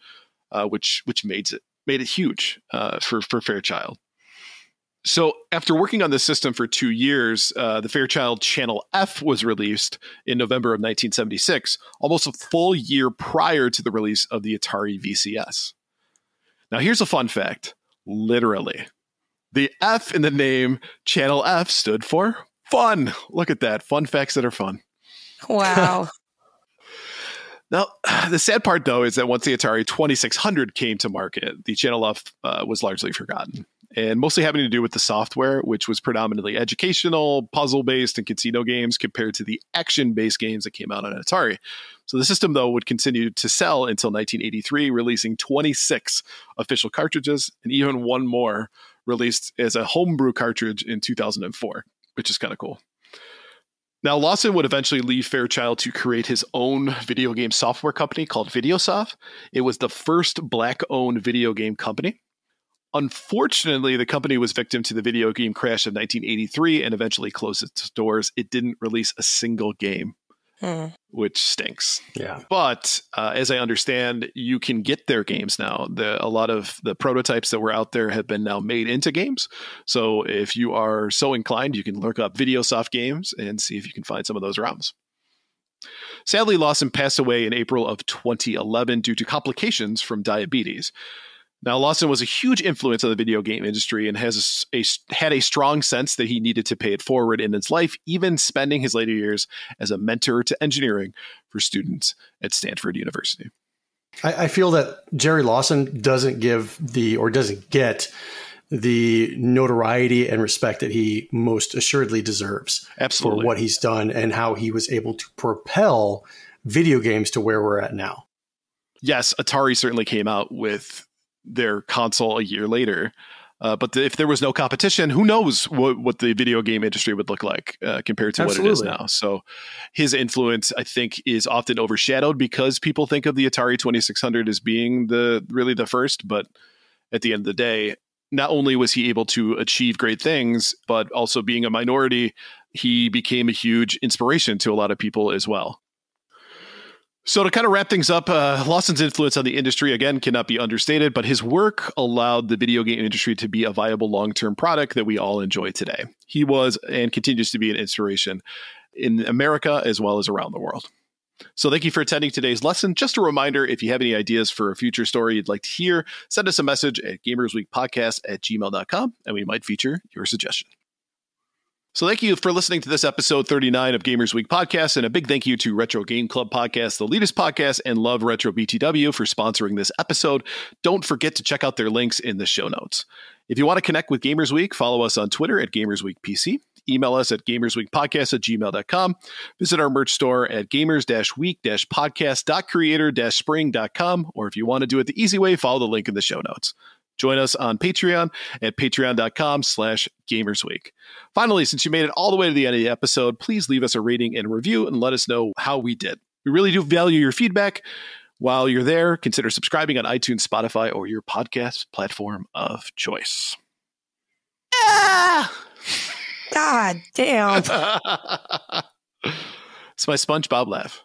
S2: which made it huge for Fairchild. So after working on this system for 2 years, the Fairchild Channel F was released in November of 1976, almost a full year prior to the release of the Atari VCS. Now here's a fun fact. Literally, the F in the name Channel F stood for fun. Look at that. Fun facts that are fun.
S4: Wow.
S2: Now, the sad part, though, is that once the Atari 2600 came to market, the Channel F was largely forgotten. and mostly having to do with the software, which was predominantly educational, puzzle-based, and casino games compared to the action-based games that came out on Atari. So the system, though, would continue to sell until 1983, releasing 26 official cartridges, and even one more released as a homebrew cartridge in 2004, which is kind of cool. Now, Lawson would eventually leave Fairchild to create his own video game software company called Videosoft. It was the first Black-owned video game company. Unfortunately, the company was victim to the video game crash of 1983 and eventually closed its doors. It didn't release a single game, which stinks.
S3: Yeah.
S2: But as I understand, you can get their games now. A lot of the prototypes that were out there have been now made into games. So if you are so inclined, you can look up Videosoft games and see if you can find some of those ROMs. Sadly, Lawson passed away in April of 2011 due to complications from diabetes. Now, Lawson was a huge influence on the video game industry and had a strong sense that he needed to pay it forward in his life, even spending his later years as a mentor to engineering for students at Stanford University.
S3: I feel that Jerry Lawson doesn't get the notoriety and respect that he most assuredly deserves.
S2: Absolutely.
S3: For what he's done and how he was able to propel video games to where we're at now.
S2: Yes, Atari certainly came out with their console a year later. But if there was no competition, who knows what the video game industry would look like compared to
S3: Absolutely.
S2: what it is now. So his influence, I think, is often overshadowed because people think of the Atari 2600 as being really the first. But at the end of the day, not only was he able to achieve great things, but also being a minority, he became a huge inspiration to a lot of people as well. So to kind of wrap things up, Lawson's influence on the industry, again, cannot be understated, but his work allowed the video game industry to be a viable long-term product that we all enjoy today. He was and continues to be an inspiration in America as well as around the world. So thank you for attending today's lesson. Just a reminder, if you have any ideas for a future story you'd like to hear, send us a message at gamersweekpodcast@gmail.com, and we might feature your suggestion. So thank you for listening to this episode 39 of Gamers Week Podcast, and a big thank you to Retro Game Club Podcast, the latest podcast, and Love Retro BTW for sponsoring this episode. Don't forget to check out their links in the show notes. If you want to connect with Gamers Week, follow us on Twitter at GamersWeekPC. Email us at gamersweekpodcast@gmail.com. Visit our merch store at gamers-week-podcast.creator-spring.com. Or if you want to do it the easy way, follow the link in the show notes. Join us on Patreon at patreon.com/gamersweek. Finally, since you made it all the way to the end of the episode, please leave us a rating and review and let us know how we did. We really do value your feedback. While you're there, consider subscribing on iTunes, Spotify, or your podcast platform of choice.
S4: God damn.
S2: It's my SpongeBob laugh.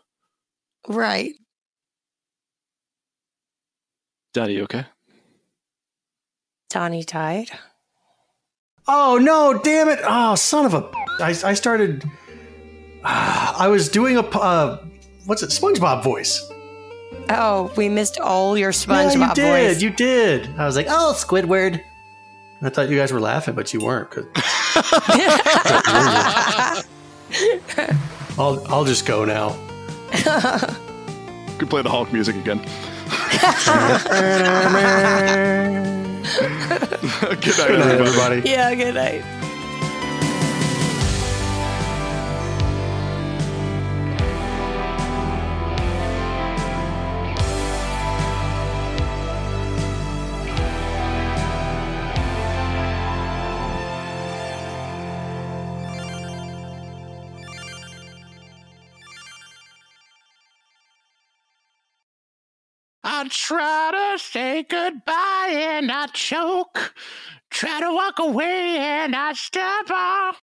S4: Right.
S2: Donnie, you okay?
S4: Donnie died.
S3: Oh, no, damn it. Oh, son of a... I started... I was doing SpongeBob voice.
S4: Oh, we missed all your SpongeBob voice.
S3: You did. I was like, oh, Squidward. I thought you guys were laughing, but you weren't. I'll just go now.
S2: Could play the Hulk music again. Good night, everybody.
S4: Yeah, good night.
S5: I try to say goodbye and I choke. Try to walk away and I step off.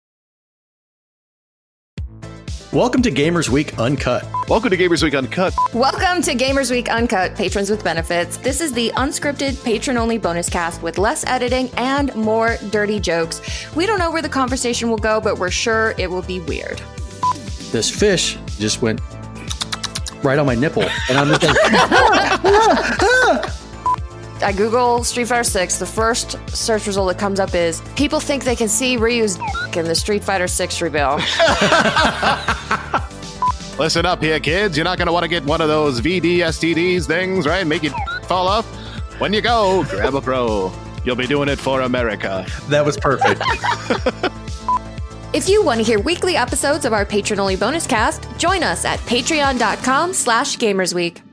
S3: Welcome to Gamers Week Uncut.
S2: Welcome to Gamers Week Uncut.
S6: Welcome to Gamers Week Uncut, patrons with benefits. This is the unscripted, patron-only bonus cast with less editing and more dirty jokes. We don't know where the conversation will go, but we're sure it will be weird.
S3: This fish just went right on my nipple, and I'm just like,
S6: I Google Street Fighter 6. The first search result that comes up is people think they can see Ryu's dick in the Street Fighter 6 reveal.
S2: Listen up here, kids. You're not going to want to get one of those VD STDs things, right? Make it fall off. When you go, grab a pro. You'll be doing it for America.
S3: That was perfect.
S6: If you want to hear weekly episodes of our patron-only bonus cast, join us at patreon.com/gamersweek.